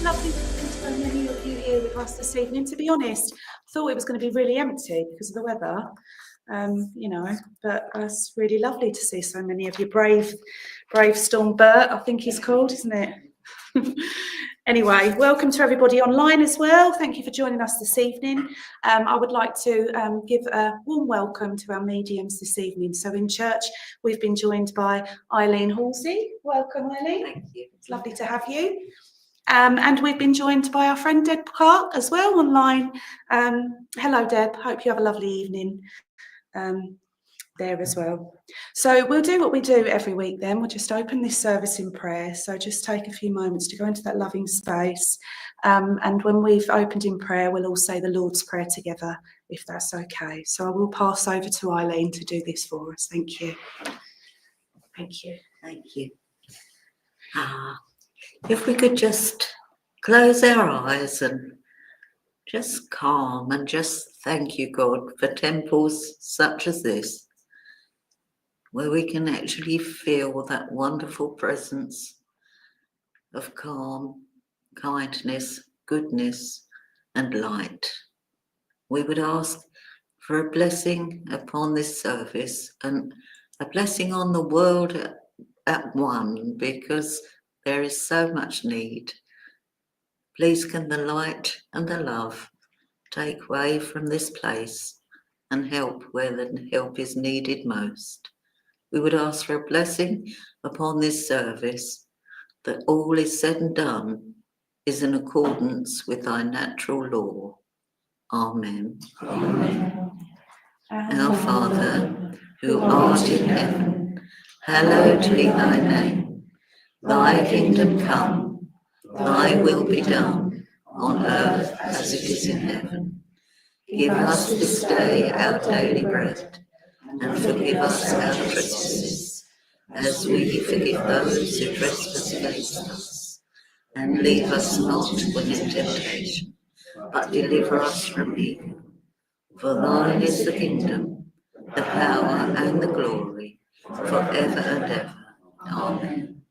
Lovely to see so many of you here with us this evening. To be honest, I thought it was going to be really empty because of the weather, but it's really lovely to see so many of you. Brave Storm Bert, I think he's called, isn't it? Anyway, welcome to everybody online as well. Thank you for joining us this evening. I would like to give a warm welcome to our mediums this evening. So in church, we've been joined by Eileen Halsey. Welcome, Eileen. Thank you. It's lovely to have you. And we've been joined by our friend Deb Clarke as well online. Hello, Deb. Hope you have a lovely evening there as well. So we'll do what we do every week then. We'll just open this service in prayer. So just take a few moments to go into that loving space. And when we've opened in prayer, we'll all say the Lord's Prayer together, if that's okay. So I will pass over to Eileen to do this for us. Thank you. Thank you. Thank you. If we could just close our eyes and just calm and just thank you, God, for temples such as this, where we can actually feel that wonderful presence of calm, kindness, goodness, and light. We would ask for a blessing upon this service and a blessing on the world at one, because there is so much need. Please can the light and the love take way from this place and help where the help is needed most. We would ask for a blessing upon this service, that all is said and done is in accordance with thy natural law. Amen. Amen. Our Father, who art in heaven, hallowed be thy name. Thy kingdom come, Thy will be done on earth as it is in heaven. Give us this day our daily bread, and forgive us our trespasses, as we forgive those who trespass against us. And lead us not into temptation, but deliver us from evil. For thine is the kingdom, the power, and the glory, forever and ever. Amen.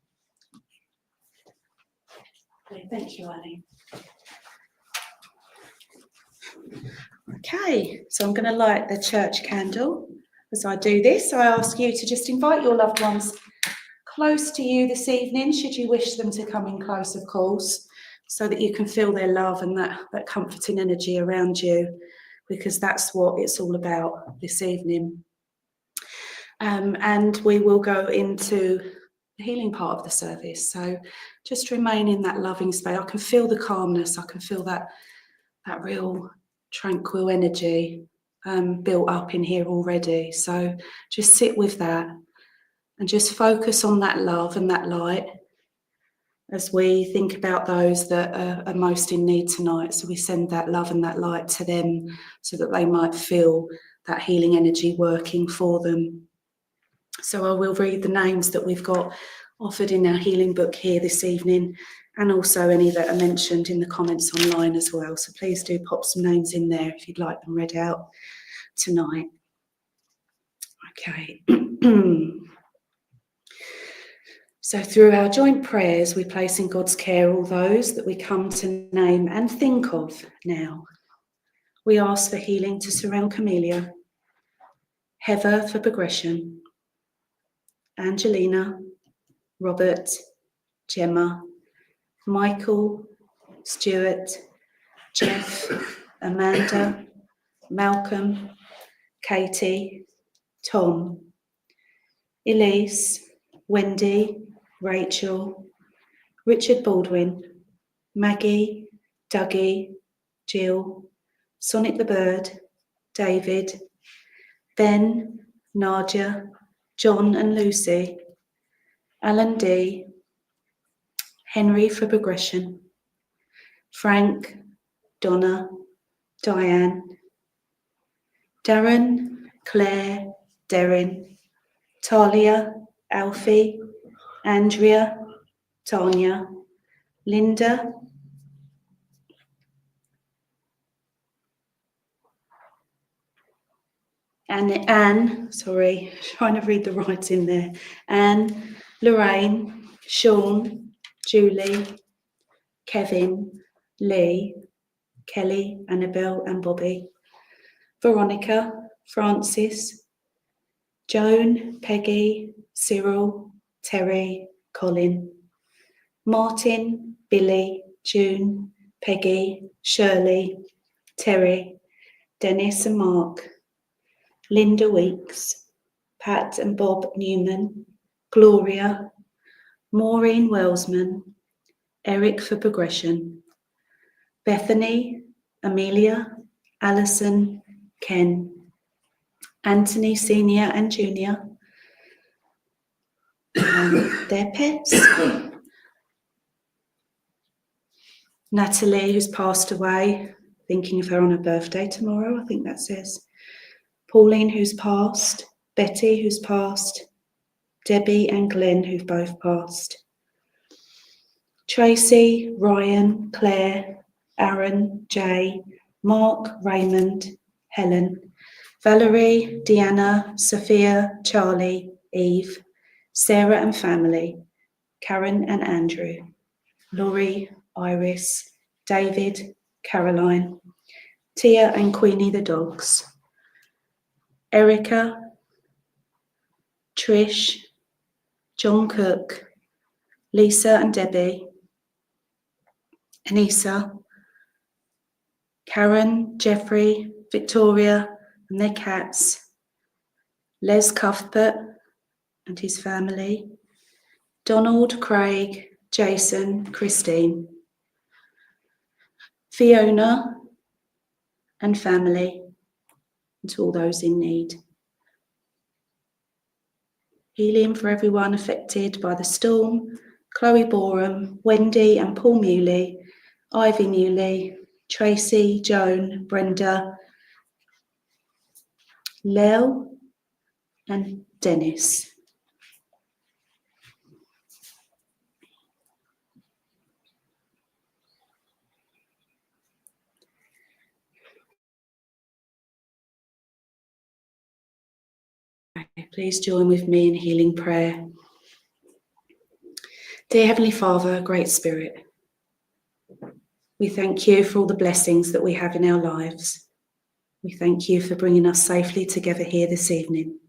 Thank you, Annie. Okay, so I'm going to light the church candle. As I do this, I ask you to just invite your loved ones close to you this evening, should you wish them to come in close, of course, so that you can feel their love and that comforting energy around you, because that's what it's all about this evening. And we will go into the healing part of the service. So just remain in that loving space. I can feel the calmness. I can feel that real tranquil energy built up in here already. So just sit with that and just focus on that love and that light as we think about those that are most in need tonight. So we send that love and that light to them so that they might feel that healing energy working for them. So I will read the names that we've got offered in our healing book here this evening, and also any that are mentioned in the comments online as well. So please do pop some names in there if you'd like them read out tonight. Okay. So through our joint prayers, we place in God's care all those that we come to name and think of now. We ask for healing to surround Camellia, Heather for progression, Angelina, Robert, Gemma, Michael, Stuart, Jeff, Amanda, Malcolm, Katie, Tom, Elise, Wendy, Rachel, Richard Baldwin, Maggie, Dougie, Jill, Sonic the Bird, David, Ben, Nadia, John and Lucy, Alan D, Henry for progression, Frank, Donna, Diane, Darren, Claire, Darren, Talia, Alfie, Andrea, Tanya, Linda, and Anne, sorry, trying to read the writing there, Anne, Lorraine, Sean, Julie, Kevin, Lee, Kelly, Annabelle and Bobby, Veronica, Francis, Joan, Peggy, Cyril, Terry, Colin, Martin, Billy, June, Peggy, Shirley, Terry, Dennis and Mark, Linda Weeks, Pat and Bob Newman, Gloria, Maureen Wellsman, Eric for progression, Bethany, Amelia, Alison, Ken, Anthony Senior and Junior, their pets, Natalie, who's passed away, thinking of her on her birthday tomorrow, I think that says, Pauline, who's passed, Betty, who's passed, Debbie and Glenn, who've both passed, Tracy, Ryan, Claire, Aaron, Jay, Mark, Raymond, Helen, Valerie, Deanna, Sophia, Charlie, Eve, Sarah and family, Karen and Andrew, Laurie, Iris, David, Caroline, Tia and Queenie the dogs, Erica, Trish, John Cook, Lisa and Debbie, Anissa, Karen, Jeffrey, Victoria and their cats, Les Cuthbert and his family, Donald, Craig, Jason, Christine, Fiona and family, and to all those in need. Healing for everyone affected by the storm, Chloe Boreham, Wendy and Paul Muley, Ivy Muley, Tracy, Joan, Brenda, Lel and Dennis. Please join with me in healing prayer. Dear Heavenly Father, Great Spirit, we thank you for all the blessings that we have in our lives. We thank you for bringing us safely together here this evening.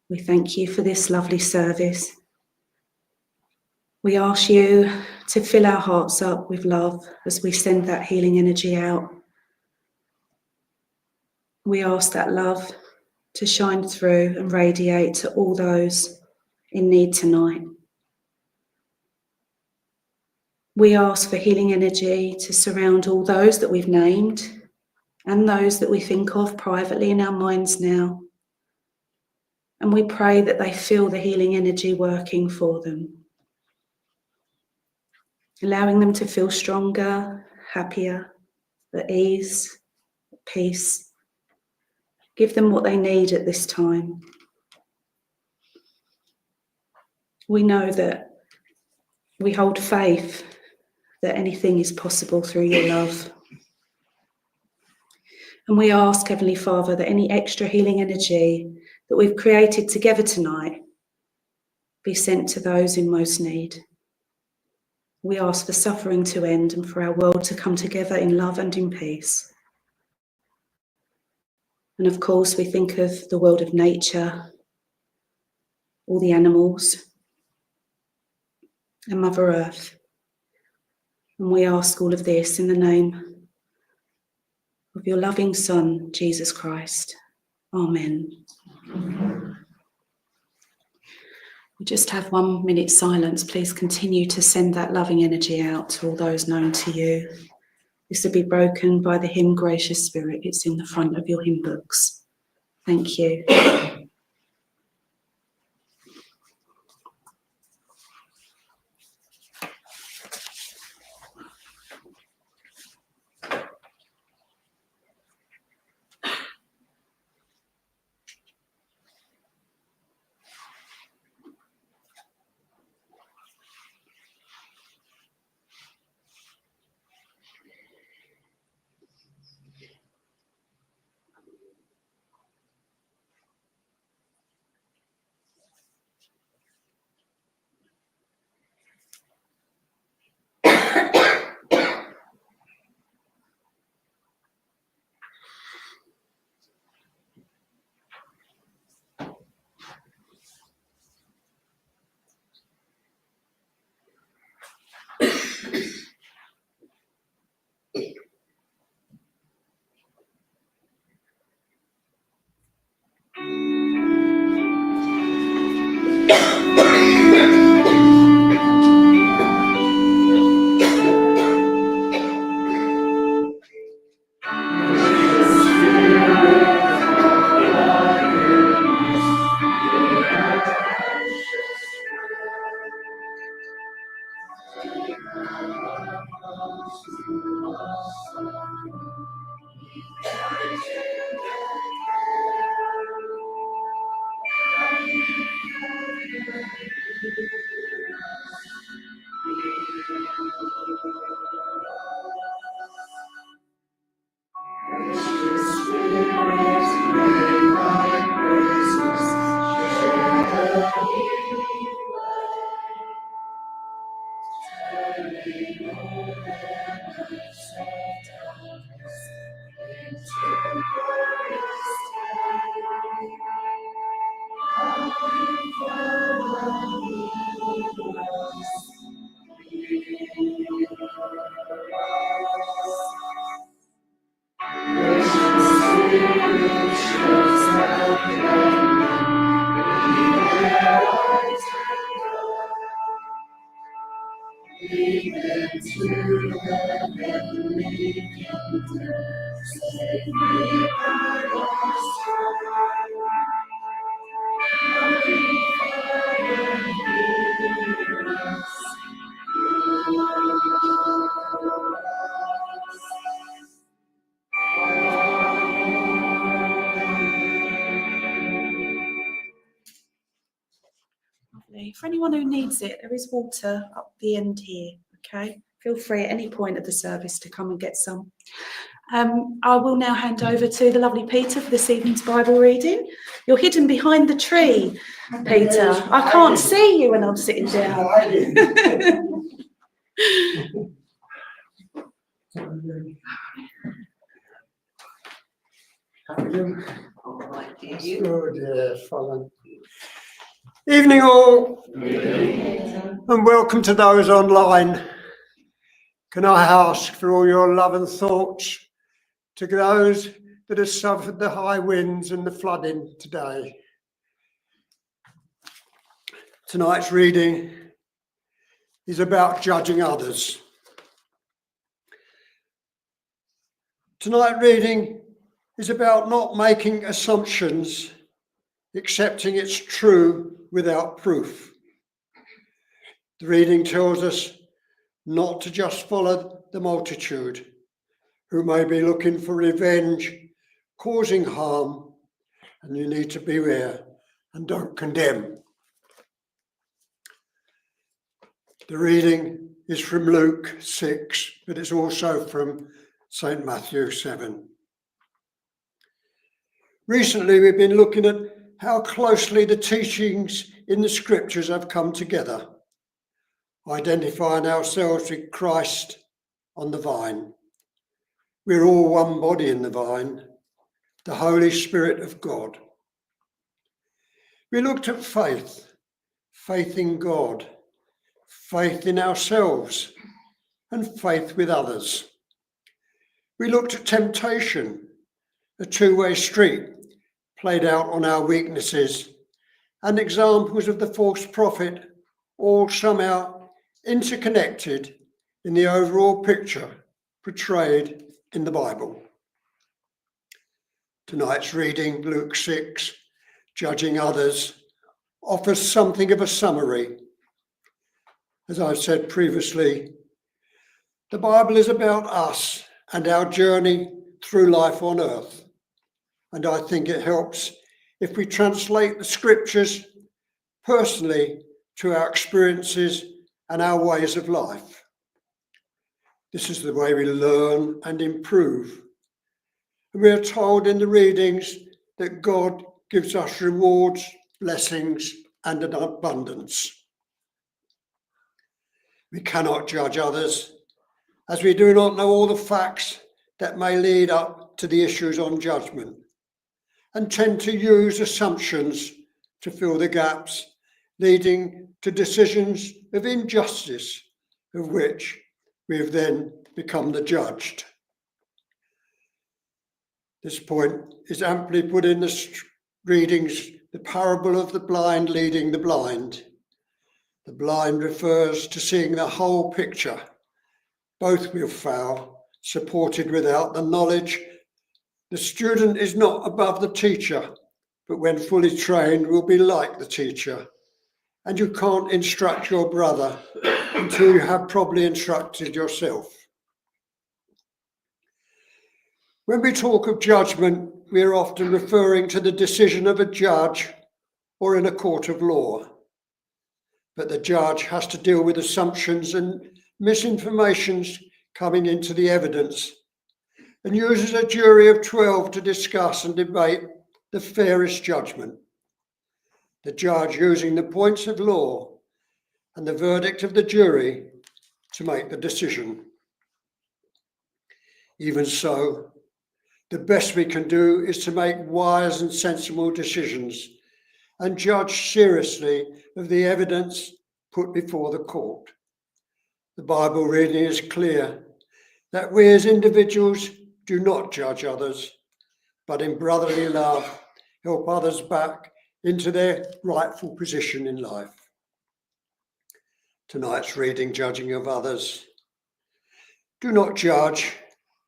We thank you for this lovely service. We ask you to fill our hearts up with love as we send that healing energy out. We ask that love to shine through and radiate to all those in need tonight. We ask for healing energy to surround all those that we've named and those that we think of privately in our minds now. And we pray that they feel the healing energy working for them, allowing them to feel stronger, happier, at ease, at peace. Give them what they need at this time. We know that we hold faith that anything is possible through your love. And we ask, Heavenly Father, that any extra healing energy that we've created together tonight be sent to those in most need. We ask for suffering to end and for our world to come together in love and in peace. And of course, we think of the world of nature, all the animals, and Mother Earth. And we ask all of this in the name of your loving Son, Jesus Christ. Amen. We just have 1 minute silence. Please continue to send that loving energy out to all those known to you. This will be broken by the hymn Gracious Spirit. It's in the front of your hymn books. Thank you. Lovely. For anyone who needs it, there is water up the end here. Okay, feel free at any point of the service to come and get some. I will now hand over to the lovely Peter for this evening's Bible reading. You're hidden behind the tree, Peter. I can't see you when I'm sitting down. Evening all, and welcome to those online. Can I ask for all your love and thoughts to those that have suffered the high winds and the flooding today? Tonight's reading is about judging others. Tonight's reading is about not making assumptions, accepting it's true without proof. The reading tells us not to just follow the multitude who may be looking for revenge, causing harm, and you need to beware and don't condemn. The reading is from Luke 6, but it's also from St. Matthew 7. Recently, we've been looking at how closely the teachings in the scriptures have come together, identifying ourselves with Christ on the vine. We're all one body in the vine, the Holy Spirit of God. We looked at faith in God, faith in ourselves, and faith with others. We looked at temptation, a two-way street played out on our weaknesses, and examples of the false prophet, all somehow interconnected in the overall picture portrayed in the Bible. Tonight's reading, Luke 6, Judging Others, offers something of a summary. As I've said previously, the Bible is about us and our journey through life on earth. And I think it helps if we translate the scriptures personally to our experiences and our ways of life. This is the way we learn and improve. And we are told in the readings that God gives us rewards, blessings, and an abundance. We cannot judge others, as we do not know all the facts that may lead up to the issues on judgment, and tend to use assumptions to fill the gaps, leading to decisions of injustice, of which we have then become the judged. This point is amply put in the readings, the parable of the blind leading the blind. The blind refers to seeing the whole picture. Both will fail, supported without the knowledge. The student is not above the teacher, but when fully trained will be like the teacher. And you can't instruct your brother until you have properly instructed yourself. When we talk of judgment, we are often referring to the decision of a judge or in a court of law. But the judge has to deal with assumptions and misinformations coming into the evidence, and uses a jury of 12 to discuss and debate the fairest judgment. The judge using the points of law and the verdict of the jury to make the decision. Even so, the best we can do is to make wise and sensible decisions and judge seriously of the evidence put before the court. The Bible reading is clear that we as individuals do not judge others, but in brotherly love help others back into their rightful position in life. Tonight's reading, Judging of Others. Do not judge,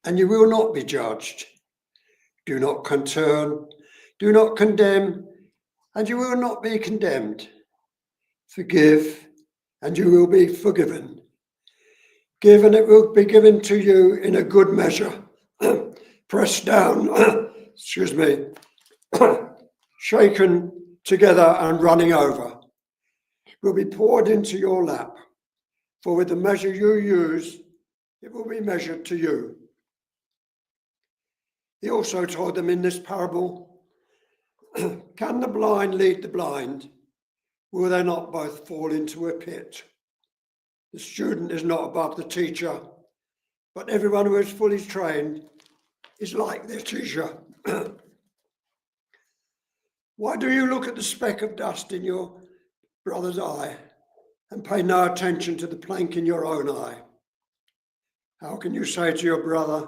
and you will not be judged. Do not concern, do not condemn, and you will not be condemned. Forgive, and you will be forgiven. Give, and it will be given to you in a good measure, pressed down, shaken together and running over, will be poured into your lap. For with the measure you use, it will be measured to you. He also told them in this parable, can the blind lead the blind? Will they not both fall into a pit? The student is not above the teacher, but everyone who is fully trained is like their teacher. Why do you look at the speck of dust in your brother's eye and pay no attention to the plank in your own eye? How can you say to your brother,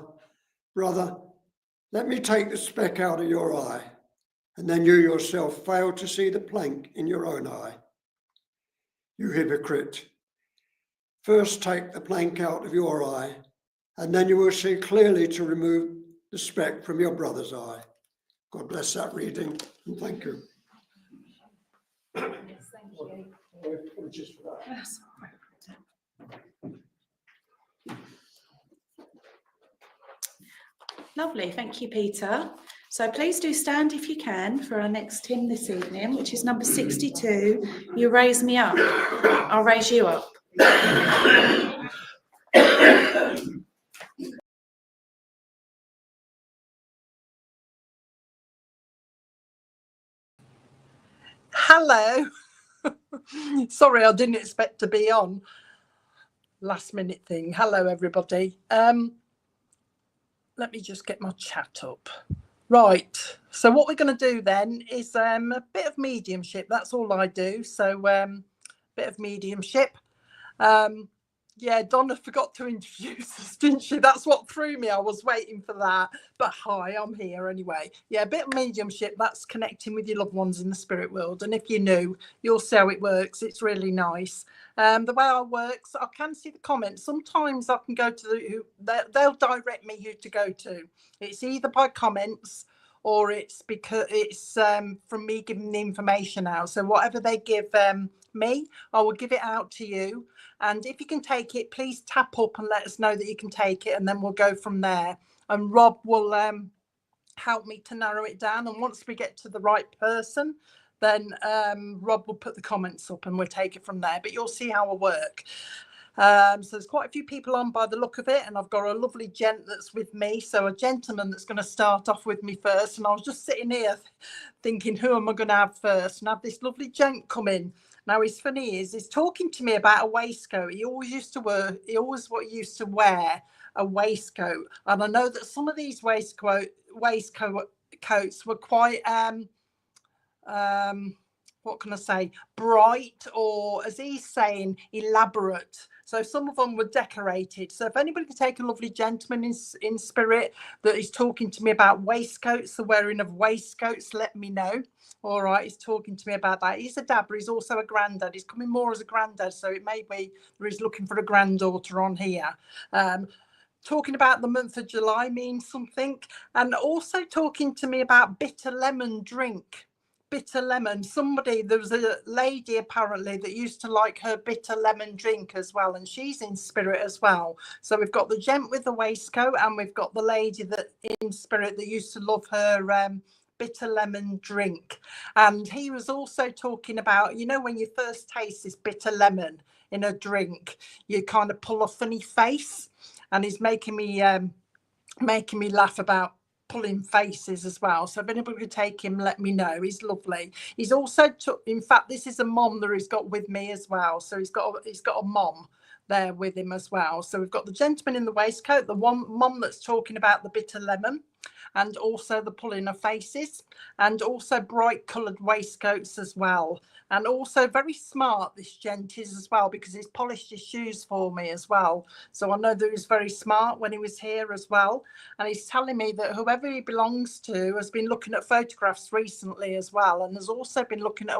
brother, let me take the speck out of your eye, and then you yourself fail to see the plank in your own eye? You hypocrite, first take the plank out of your eye, and then you will see clearly to remove the speck from your brother's eye. God bless that reading, and thank you. Yes, thank you. Apologies for that. That's all right. Lovely, thank you, Peter. So please do stand if you can for our next hymn this evening, which is number 62, You Raise Me Up, I'll Raise You Up. Hello. Sorry, I didn't expect to be on. Last minute thing. Hello, everybody. Let me just get my chat up. Right. So what we're going to do then is a bit of mediumship. That's all I do. So bit of mediumship. Yeah, Donna forgot to introduce us, didn't she? That's what threw me. I was waiting for that. But hi, I'm here anyway. Yeah, a bit of mediumship. That's connecting with your loved ones in the spirit world. And if you're new, you'll see how it works. It's really nice. The way I work, so I can see the comments. Sometimes I can go to they'll direct me who to go to. It's either by comments or it's because it's from me giving the information out. So whatever they give me, I will give it out to you. And if you can take it, please tap up and let us know that you can take it, and then we'll go from there. And Rob will help me to narrow it down. And once we get to the right person, then Rob will put the comments up and we'll take it from there. But you'll see how I work. So there's quite a few people on by the look of it, and I've got a lovely gent that's with me. So a gentleman that's going to start off with me first. And I was just sitting here thinking, who am I going to have first? And have this lovely gent come in. Now, his funny is he's talking to me about a waistcoat. He always used to wear a waistcoat. And I know that some of these waistcoats were quite what can I say, bright, or as he's saying, elaborate. So some of them were decorated. So if anybody could take a lovely gentleman in spirit that is talking to me about waistcoats, the wearing of waistcoats, let me know. All right, he's talking to me about that. He's a dabber. He's also a granddad. He's coming more as a granddad. So it may be that he's looking for a granddaughter on here. Talking about the month of July means something. And also talking to me about bitter lemon drink. Bitter lemon. There was a lady apparently that used to like her bitter lemon drink as well, and she's in spirit as well. So we've got the gent with the waistcoat, and we've got the lady that in spirit that used to love her bitter lemon drink. And he was also talking about, you know, when you first taste this bitter lemon in a drink, you kind of pull a funny face, and he's making me laugh about pulling faces as well. So if anybody could take him, let me know. He's lovely. He's also in fact, this is a mom that he's got with me as well. So he's got a mom there with him as well. So we've got the gentleman in the waistcoat, the one mom that's talking about the bitter lemon, and also the pulling of faces, and also bright coloured waistcoats as well. And also very smart, this gent is as well, because he's polished his shoes for me as well. So I know that he was very smart when he was here as well. And he's telling me that whoever he belongs to has been looking at photographs recently as well, and has also been looking at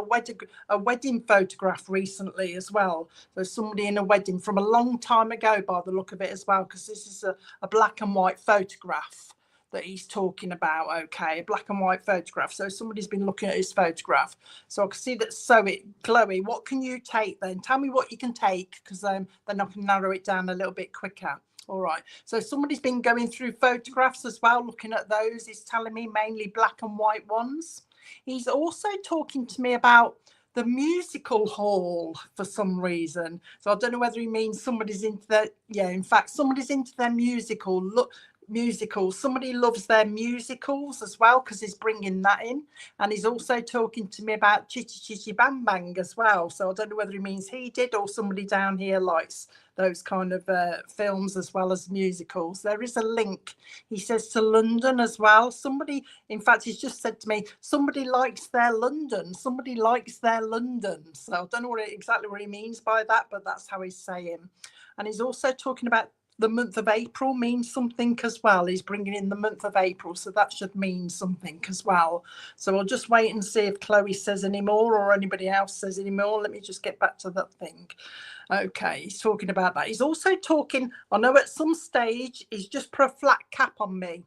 a wedding photograph recently as well. So somebody in a wedding from a long time ago by the look of it as well, because this is a black and white photograph that he's talking about. Okay, a black and white photograph. So somebody's been looking at his photograph. So I can see that. So Chloe, what can you take then? Tell me what you can take, because then I can narrow it down a little bit quicker. All right. So somebody's been going through photographs as well, looking at those. He's telling me mainly black and white ones. He's also talking to me about the musical hall for some reason. So I don't know whether he means somebody's into their, yeah, in fact, somebody's into their musicals. Somebody loves their musicals as well, because he's bringing that in. And he's also talking to me about Chitty Chitty Bang Bang as well. So I don't know whether he means he did or somebody down here likes those kind of films as well as musicals. There is a link, he says, to London as well. Somebody, in fact, he's just said to me, somebody likes their London. Somebody likes their London. So I don't know exactly what he means by that, but that's how he's saying. And he's also talking about the month of April means something as well. He's bringing in the month of April, so that should mean something as well. So I'll just wait and see if Chloe says any more or anybody else says any more. Let me just get back to that thing. Okay, he's talking about that. He's also talking, I know at some stage he's just put a flat cap on me.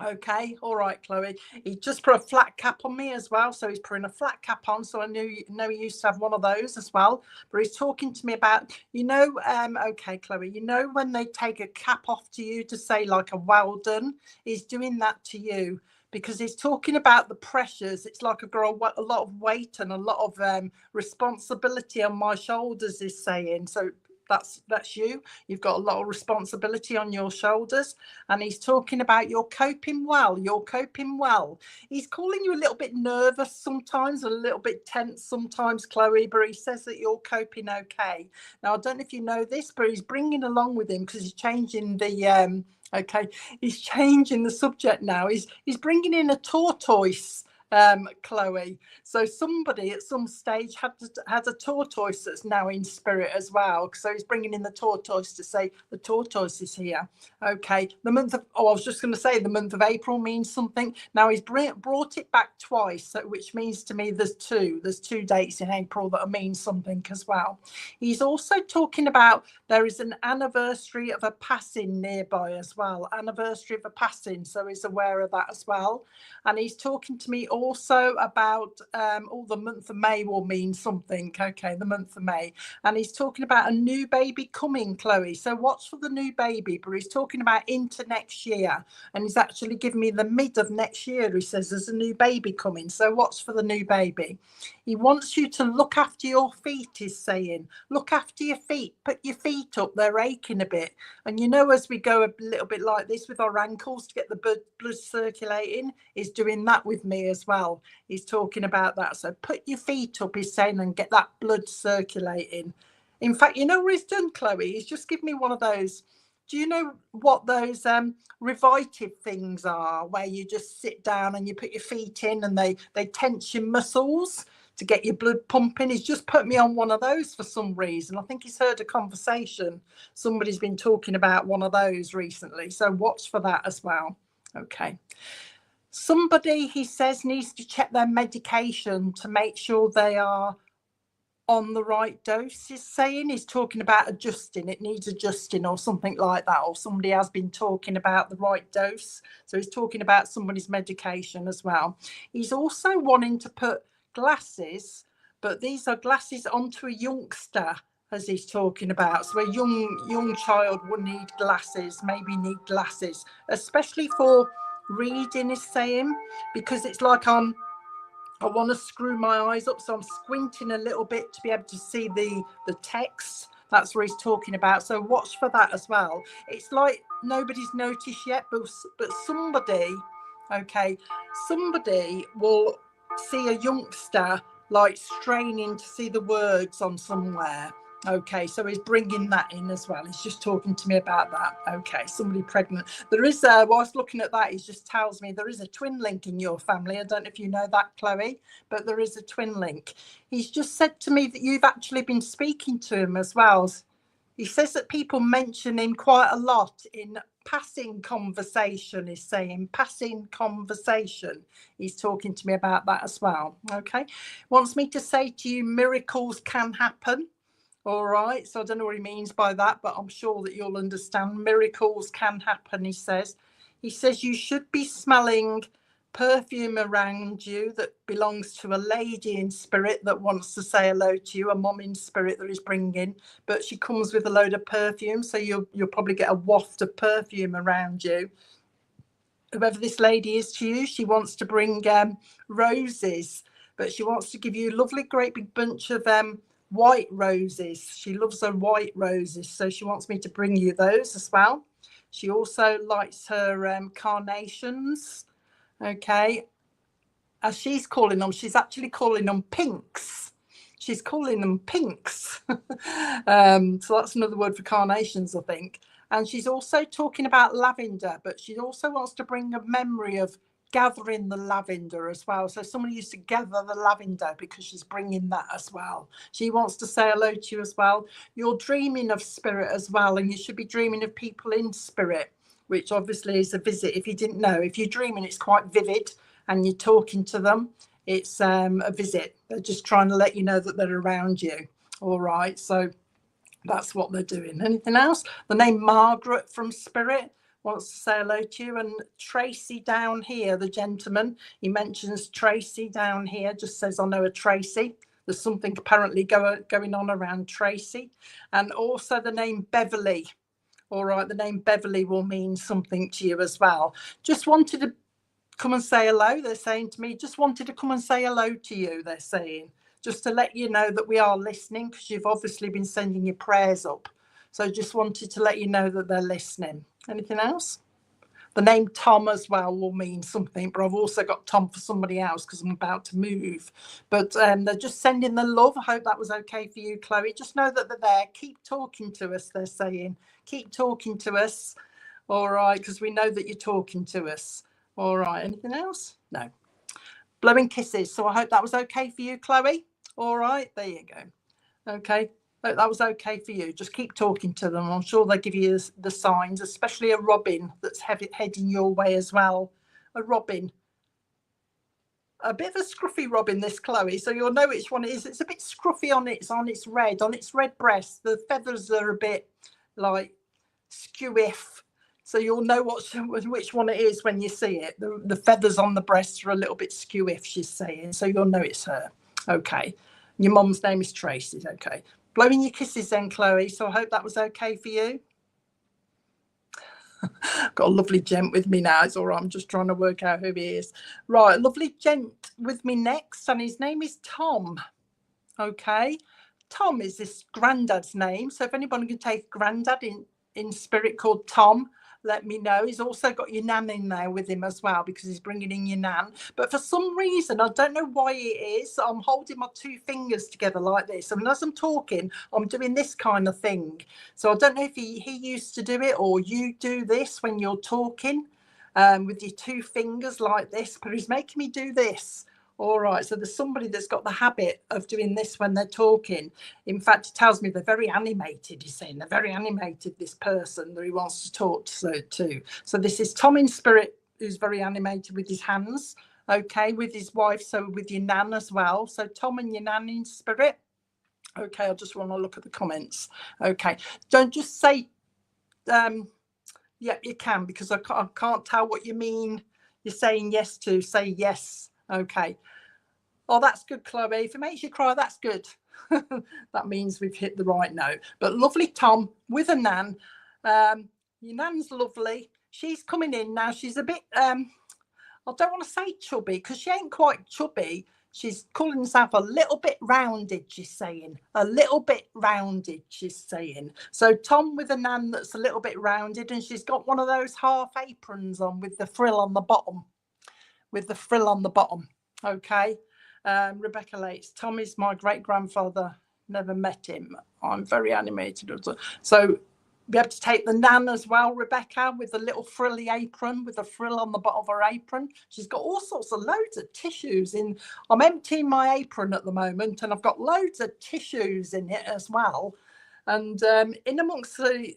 Okay, all right, Chloe. He just put a flat cap on me as well. So he's putting a flat cap on. So I know he used to have one of those as well. But he's talking to me about, okay, Chloe, when they take a cap off to you to say like a well done, he's doing that to you, because he's talking about the pressures. It's like I've got a lot of weight and a lot of responsibility on my shoulders, he's saying. So that's you. You've got a lot of responsibility on your shoulders. And he's talking about you're coping well. He's calling you a little bit nervous sometimes, a little bit tense sometimes, Chloe, but he says that you're coping okay. Now, I don't know if you know this, but he's bringing along with him, because he's changing the he's changing the subject now. He's bringing in a tortoise, Chloe. So somebody at some stage has a tortoise that's now in spirit as well. So he's bringing in the tortoise to say the tortoise is here. Okay, I was just going to say the month of April means something. Now he's brought it back twice, which means to me there's two dates in April that mean something as well. He's also talking about there is an anniversary of a passing nearby as well. Anniversary of a passing, so he's aware of that as well. And he's talking to me also about the month of May will mean something. Okay, the month of May. And he's talking about a new baby coming, Chloe. So what's for the new baby? But he's talking about into next year. And he's actually giving me the mid of next year. He says there's a new baby coming. So what's for the new baby? He wants you to look after your feet, he's saying. Look after your feet. Put your feet up. They're aching a bit. And as we go a little bit like this with our ankles to get the blood circulating, he's doing that with me as well. He's talking about that. So put your feet up, he's saying, and get that blood circulating. In fact, what he's done, Chloe? He's just given me one of those. Do you know what those revitive things are, where you just sit down and you put your feet in and they tense your muscles to get your blood pumping? He's just put me on one of those for some reason. I think he's heard a conversation. Somebody's been talking about one of those recently. So watch for that as well. Okay. Somebody, he says, needs to check their medication to make sure they are on the right dose. He's talking about adjusting. It needs adjusting or something like that. Or somebody has been talking about the right dose. So he's talking about somebody's medication as well. He's also wanting to put glasses, but these are glasses onto a youngster, as he's talking about. So a young child would need glasses, especially for reading, is saying, because it's like I want to screw my eyes up, so I'm squinting a little bit to be able to see the text. That's what he's talking about. So watch for that as well. It's like nobody's noticed yet, but somebody will see a youngster like straining to see the words on somewhere. Okay, so he's bringing that in as well. He's just talking to me about that. Okay, somebody pregnant. There is, whilst looking at that, he just tells me there is a twin link in your family. I don't know if you know that, Chloe, but there is a twin link. He's just said to me that you've actually been speaking to him as well. He says that people mention him quite a lot in passing conversation, he's saying, passing conversation. He's talking to me about that as well. Okay, wants me to say to you, miracles can happen. All right, so I don't know what he means by that, but I'm sure that you'll understand. Miracles can happen, he says. He says you should be smelling perfume around you that belongs to a lady in spirit that wants to say hello to you, a mum in spirit that is bringing, but she comes with a load of perfume, so you'll probably get a waft of perfume around you. Whoever this lady is to you, she wants to bring roses, but she wants to give you a lovely great big bunch of white roses. She loves her white roses, so she wants me to bring you those as well. She also likes her carnations. Okay, as she's calling them, she's actually calling them pinks. She's calling them pinks. So that's another word for carnations, I think. And she's also talking about lavender, but she also wants to bring a memory of gathering the lavender as well. So somebody used to gather the lavender because she's bringing that as well. She wants to say hello to you as well. You're dreaming of spirit as well, and you should be dreaming of people in spirit, which obviously is a visit. If you didn't know, if you're dreaming, it's quite vivid and you're talking to them, it's a visit. They're just trying to let you know that they're around you. All right, so that's what they're doing. Anything else? The name Margaret from Spirit wants to say hello to you. And Tracy down here, the gentleman, he mentions Tracy down here, just says, I know a Tracy. There's something apparently going on around Tracy. And also the name Beverly. All right, the name Beverly will mean something to you as well. Just wanted to come and say hello, they're saying to me. Just wanted to come and say hello to you, they're saying. Just to let you know that we are listening, because you've obviously been sending your prayers up. So just wanted to let you know that they're listening. Anything else? The name Tom as well will mean something, but I've also got Tom for somebody else because I'm about to move. But they're just sending the love. I hope that was okay for you, Chloe. Just know that they're there. Keep talking to us, they're saying. Keep talking to us. All right, because we know that you're talking to us. All right, anything else? No. Blowing kisses. So I hope that was okay for you, Chloe. All right, there you go. Okay. That was okay for you. Just keep talking to them. I'm sure they'll give you the signs, especially a robin that's heading your way as well. A robin. A bit of a scruffy robin, this, Chloe. So you'll know which one it is. It's a bit scruffy on its red breast. The feathers are a bit like skewiff. So you'll know which one it is when you see it. The feathers on the breasts are a little bit skewiff, she's saying. So you'll know it's her. Okay. Your mum's name is Tracy. Okay. Blowing your kisses then, Chloe. So I hope that was okay for you. Got a lovely gent with me now. It's all right. I'm just trying to work out who he is. Right. Lovely gent with me next. And his name is Tom. Okay. Tom is this granddad's name. So if anybody can take granddad in spirit called Tom, let me know. He's also got your nan in there with him as well, because he's bringing in your nan. But for some reason, I don't know why it is, I'm holding my two fingers together like this. And as I'm talking, I'm doing this kind of thing. So I don't know if he used to do it, or you do this when you're talking with your two fingers like this, but he's making me do this. All right, so there's somebody that's got the habit of doing this when they're talking. In fact, it tells me they're very animated. He's saying they're very animated, this person that he wants to talk to. So this is Tom in spirit, who's very animated with his hands, okay, with his wife, so with your nan as well. So Tom and your nan in spirit. Okay, I just want to look at the comments. Okay, don't just say, yeah, you can, because I can't tell what you mean. You're saying yes to, say yes. Okay. Oh, that's good, Chloe. If it makes you cry, that's good. That means we've hit the right note. But lovely Tom with a nan. Your nan's lovely. She's coming in now. She's a bit, I don't want to say chubby, because she ain't quite chubby. She's calling herself a little bit rounded, she's saying. A little bit rounded, she's saying. So Tom with a nan that's a little bit rounded, and she's got one of those half aprons on with the frill on the bottom. Okay. Rebecca Lates, Tom is my great grandfather, never met him. I'm very animated. So we have to take the nan as well, Rebecca, with the little frilly apron, with the frill on the bottom of her apron. She's got all sorts of loads of tissues in. I'm emptying my apron at the moment, and I've got loads of tissues in it as well. And in amongst the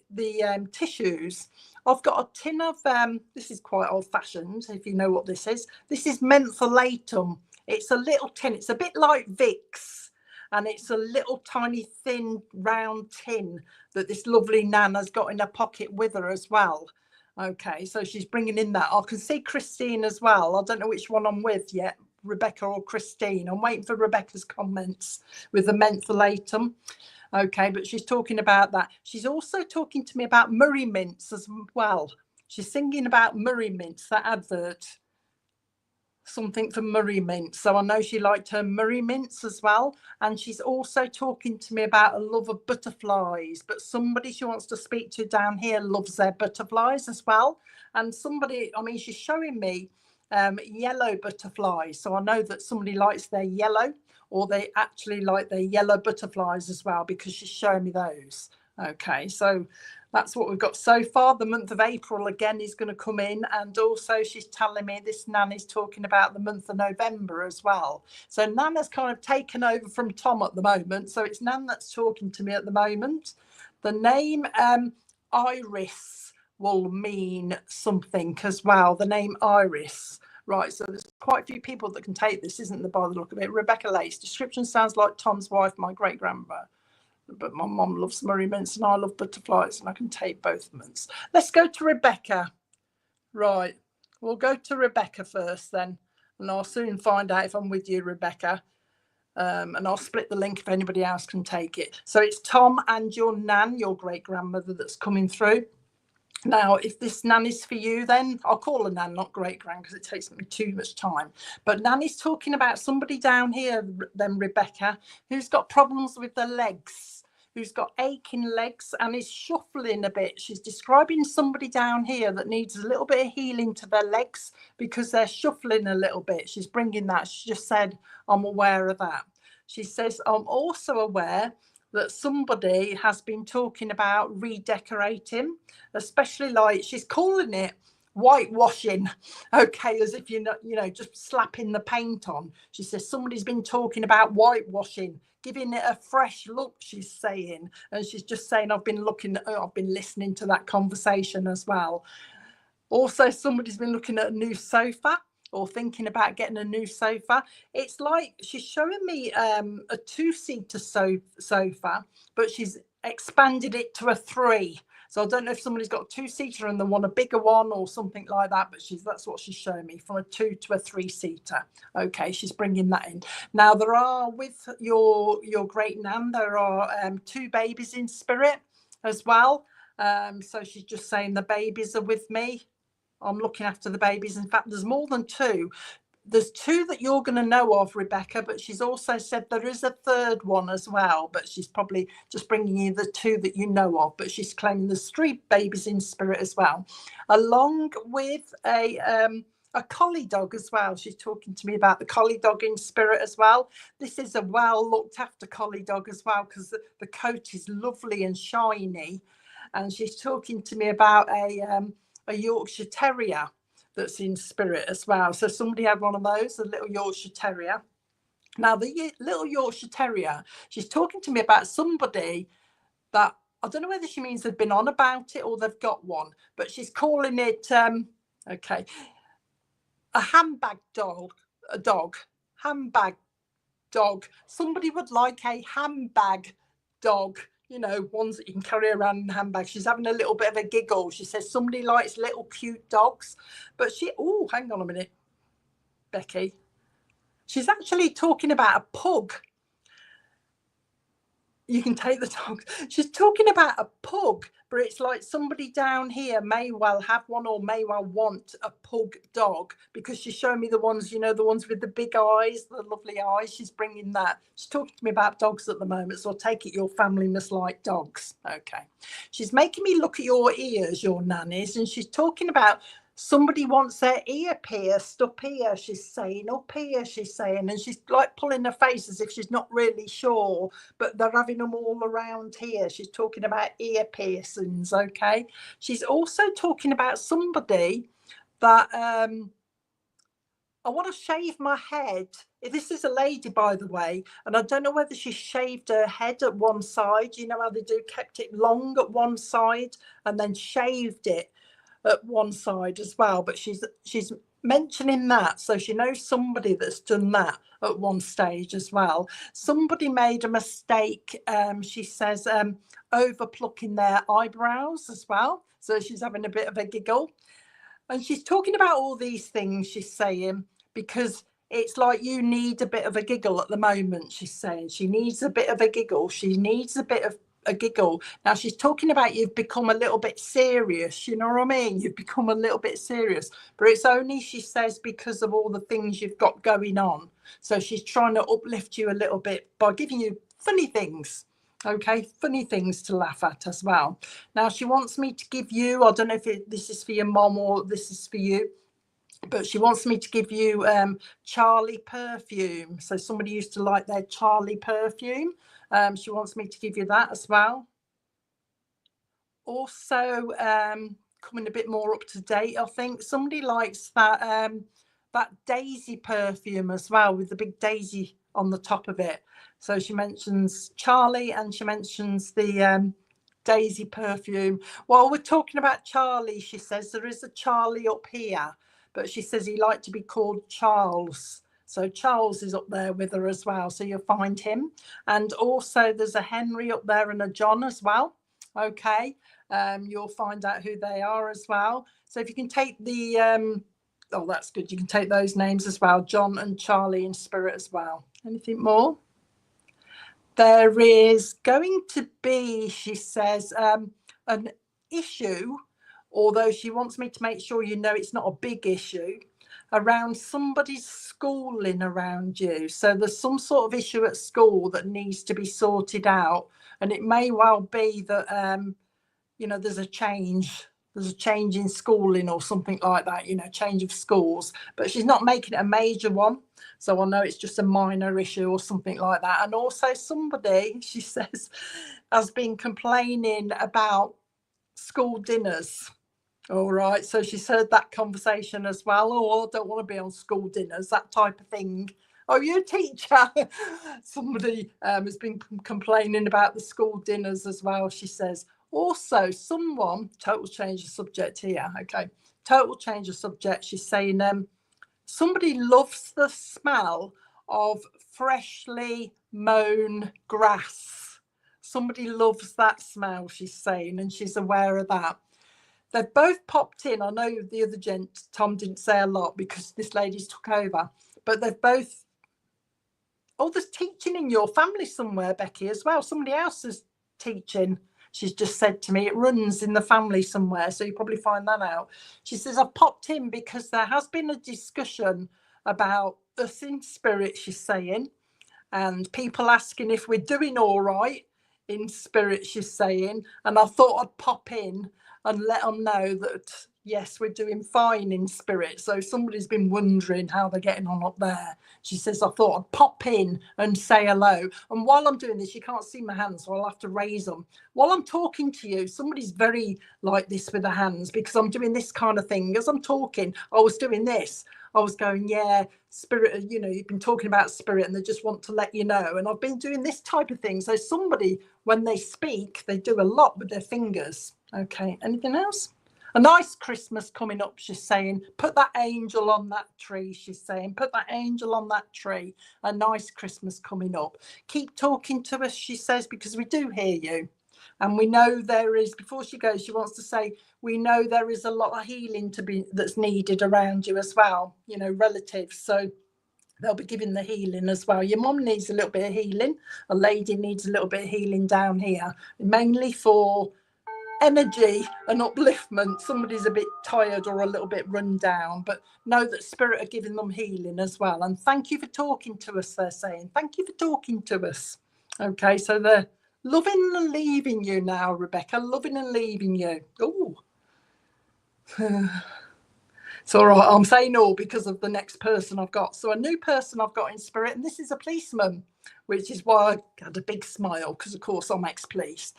tissues, I've got a tin of, this is quite old fashioned, if you know what this is. This is mentholatum. It's a little tin. It's a bit like Vicks. And it's a little tiny thin round tin that this lovely nan has got in her pocket with her as well. Okay, so she's bringing in that. I can see Christine as well. I don't know which one I'm with yet, Rebecca or Christine. I'm waiting for Rebecca's comments with the mentholatum. Okay, but she's talking about that. She's also talking to me about Murray Mints as well. She's singing about Murray Mints, that advert. Something for Murray Mints. So I know she liked her Murray Mints as well. And she's also talking to me about a love of butterflies. But somebody she wants to speak to down here loves their butterflies as well. And somebody, I mean, she's showing me yellow butterflies. So I know that somebody likes their yellow, or they actually like their yellow butterflies as well, because she's showing me those. Okay, so that's what we've got so far. The month of April again is going to come in, and also she's telling me this Nan is talking about the month of November as well. So Nan has kind of taken over from Tom at the moment, so it's Nan that's talking to me at the moment. The name Iris will mean something as well, the name Iris. Right, so there's quite a few people that can take this, isn't there, by the look of it? Rebecca Lace, description sounds like Tom's wife, my great-grandmother. But my mum loves Murray Mints and I love butterflies, and I can take both mints. Let's go to Rebecca. Right, we'll go to Rebecca first then, and I'll soon find out if I'm with you, Rebecca. And I'll split the link if anybody else can take it. So it's Tom and your Nan, your great-grandmother, that's coming through. Now, if this Nan is for you, then I'll call her Nan, not great-grand, because it takes me too much time. But Nan is talking about somebody down here, then Rebecca, who's got problems with their legs, who's got aching legs and is shuffling a bit. She's describing somebody down here that needs a little bit of healing to their legs because they're shuffling a little bit. She's bringing that. She just said, I'm aware of that. She says, I'm also aware that somebody has been talking about redecorating, especially like she's calling it whitewashing, okay, as if you're not, you know, just slapping the paint on. She says somebody's been talking about whitewashing, giving it a fresh look, she's saying. And she's just saying, I've been listening to that conversation as well. Also, somebody's been looking at a new sofa, or thinking about getting a new sofa. It's like she's showing me a two-seater sofa, but she's expanded it to a 3. So I don't know if somebody's got a two-seater and they want a bigger one or something like that, but that's what she's showing me, from a 2 to a 3-seater. Okay, she's bringing that in. Now, there are, with your great Nan, there are 2 babies in spirit as well. So she's just saying the babies are with me. I'm looking after the babies. In fact, there's more than 2. There's 2 that you're going to know of, Rebecca, but she's also said there is a 3rd one as well, but she's probably just bringing you the 2 that you know of, but she's claiming there's 3 babies in spirit as well, along with a collie dog as well. She's talking to me about the collie dog in spirit as well. This is a well looked after collie dog as well, because the coat is lovely and shiny. And she's talking to me about a Yorkshire Terrier that's in spirit as well. So somebody had one of those, a little Yorkshire Terrier. Now, the little Yorkshire Terrier, she's talking to me about somebody that, I don't know whether she means they've been on about it or they've got one, but she's calling it, okay, a handbag dog, handbag dog. Somebody would like a handbag dog, you know, ones that you can carry around in a handbag. She's having a little bit of a giggle. She says somebody likes little cute dogs, but oh, hang on a minute, Becky. She's actually talking about a pug. You can take the dog. She's talking about a pug, but it's like somebody down here may well have one or may well want a pug dog, because she's showing me the ones, you know, the ones with the big eyes, the lovely eyes. She's bringing that. She's talking to me about dogs at the moment, so I'll take it your family must like dogs. Okay. She's making me look at your ears, your nannies, and she's talking about somebody wants their ear pierced up here, she's saying, up here, she's saying, and she's like pulling her face as if she's not really sure, but they're having them all around here. She's talking about ear piercings, okay? She's also talking about somebody that, I want to shave my head. This is a lady, by the way, and I don't know whether she shaved her head at one side. You know how they do, kept it long at one side and then shaved it at one side as well, but she's mentioning that, so she knows somebody that's done that at one stage as well. Somebody made a mistake, she says, over plucking their eyebrows as well. So she's having a bit of a giggle. And she's talking about all these things, she's saying, because it's like you need a bit of a giggle at the moment, she's saying. She needs a bit of a giggle. She needs a bit of a giggle. Now, she's talking about you've become a little bit serious, you know what I mean? You've become a little bit serious. But it's only, she says, because of all the things you've got going on. So she's trying to uplift you a little bit by giving you funny things. Okay, funny things to laugh at as well. Now, she wants me to give you, I don't know if this is for your mom or this is for you, but she wants me to give you Charlie perfume. So somebody used to like their Charlie perfume. She wants me to give you that as well. Also, coming a bit more up to date, I think somebody likes that that daisy perfume as well, with the big daisy on the top of it. So she mentions Charlie and she mentions the daisy perfume. While we're talking about Charlie, she says there is a Charlie up here, but she says he liked to be called Charles. So Charles is up there with her as well. So you'll find him. And also there's a Henry up there and a John as well. Okay. You'll find out who they are as well. So if you can take the, oh, that's good. You can take those names as well. John and Charlie in spirit as well. Anything more? There is going to be, she says, an issue, although she wants me to make sure you know it's not a big issue, around somebody's schooling around you. So there's some sort of issue at school that needs to be sorted out. And it may well be that, you know, there's a change in schooling or something like that, you know, change of schools. But she's not making it a major one. So I know it's just a minor issue or something like that. And also somebody, she says, has been complaining about school dinners. All right. So she's heard that conversation as well. Oh, I don't want to be on school dinners, that type of thing. Oh, you're a teacher. Somebody has been complaining about the school dinners as well, she says. Also, someone, total change of subject here. Okay. Total change of subject. She's saying, somebody loves the smell of freshly mown grass. Somebody loves that smell, she's saying, and she's aware of that. They've both popped in. I know the other gent, Tom, didn't say a lot because this lady's took over, but they've both, oh, there's teaching in your family somewhere, Becky, as well. Somebody else is teaching. She's just said to me, it runs in the family somewhere. So you probably find that out. She says, I've popped in because there has been a discussion about us in spirit, she's saying, and people asking if we're doing all right in spirit, she's saying. And I thought I'd pop in and let them know that, yes, we're doing fine in spirit. So somebody's been wondering how they're getting on up there. She says, I thought I'd pop in and say hello. And while I'm doing this, you can't see my hands, so I'll have to raise them. While I'm talking to you, somebody's very like this with the hands because I'm doing this kind of thing. As I'm talking, I was doing this. I was going, yeah, spirit, you know, you've been talking about spirit and they just want to let you know. And I've been doing this type of thing. So somebody, when they speak, they do a lot with their fingers. Okay, anything else? A nice Christmas coming up, she's saying. Put that angel on that tree, she's saying. Put that angel on that tree. A nice Christmas coming up. Keep talking to us, she says, because we do hear you. And we know there is, before she goes, she wants to say, we know there is a lot of healing that's needed around you as well, you know, relatives. So they'll be giving the healing as well. Your mum needs a little bit of healing. A lady needs a little bit of healing down here, mainly for energy and upliftment. Somebody's a bit tired or a little bit run down, but know that spirit are giving them healing as well. And thank you for talking to us, they're saying. Thank you for talking to us. Okay, so they're loving and leaving you now, Rebecca. Loving and leaving you. Oh. It's all right. I'm saying all because of the next person I've got. So a new person I've got in spirit, and this is a policeman, which is why I had a big smile because, of course, I'm ex-police.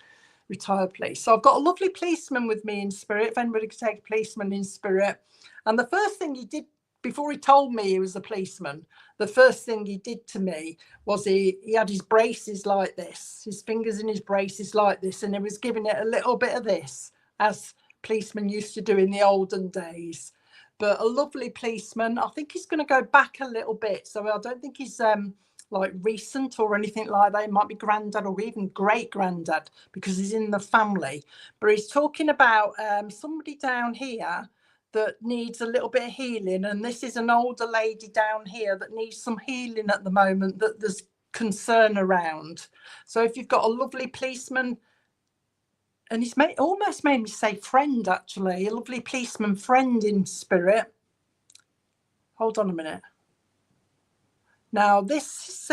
Retired police. So I've got a lovely policeman with me in spirit, if anybody could take a policeman in spirit. And the first thing he did, before he told me he was a policeman, the first thing he did to me was he had his braces like this, his fingers in his braces like this, and he was giving it a little bit of this, as policemen used to do in the olden days. But a lovely policeman. I think he's going to go back a little bit. So I don't think he's like recent or anything like that. It might be granddad or even great granddad, because he's in the family. But he's talking about somebody down here that needs a little bit of healing, and this is an older lady down here that needs some healing at the moment, that there's concern around. So if you've got a lovely policeman, and he's almost made me say friend, actually, a lovely policeman friend in spirit. Hold on a minute. Now this is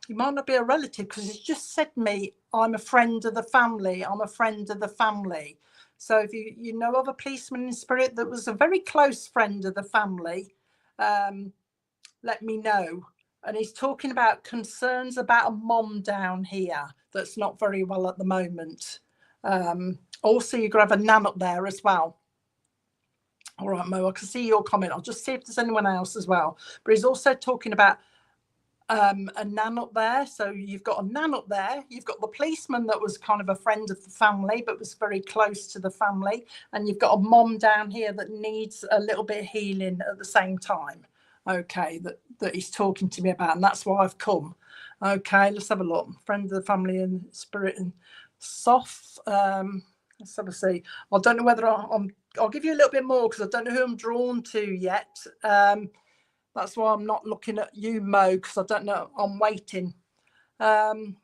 he might not be a relative, because he's just said to me, I'm a friend of the family, I'm a friend of the family. So if you know of a policeman in spirit that was a very close friend of the family, let me know. And he's talking about concerns about a mom down here that's not very well at the moment. Also, you could have a nan up there as well. All right, Mo, I can see your comment. I'll just see if there's anyone else as well. But he's also talking about a nan up there. So you've got a nan up there. You've got the policeman that was kind of a friend of the family, but was very close to the family. And you've got a mom down here that needs a little bit of healing at the same time. Okay, that he's talking to me about, and that's why I've come. Okay, let's have a look. Friend of the family and spirit and soft. Let's have a see. I don't know whether I'll give you a little bit more, because I don't know who I'm drawn to yet. That's why I'm not looking at you, Mo, because I don't know. I'm waiting. Don't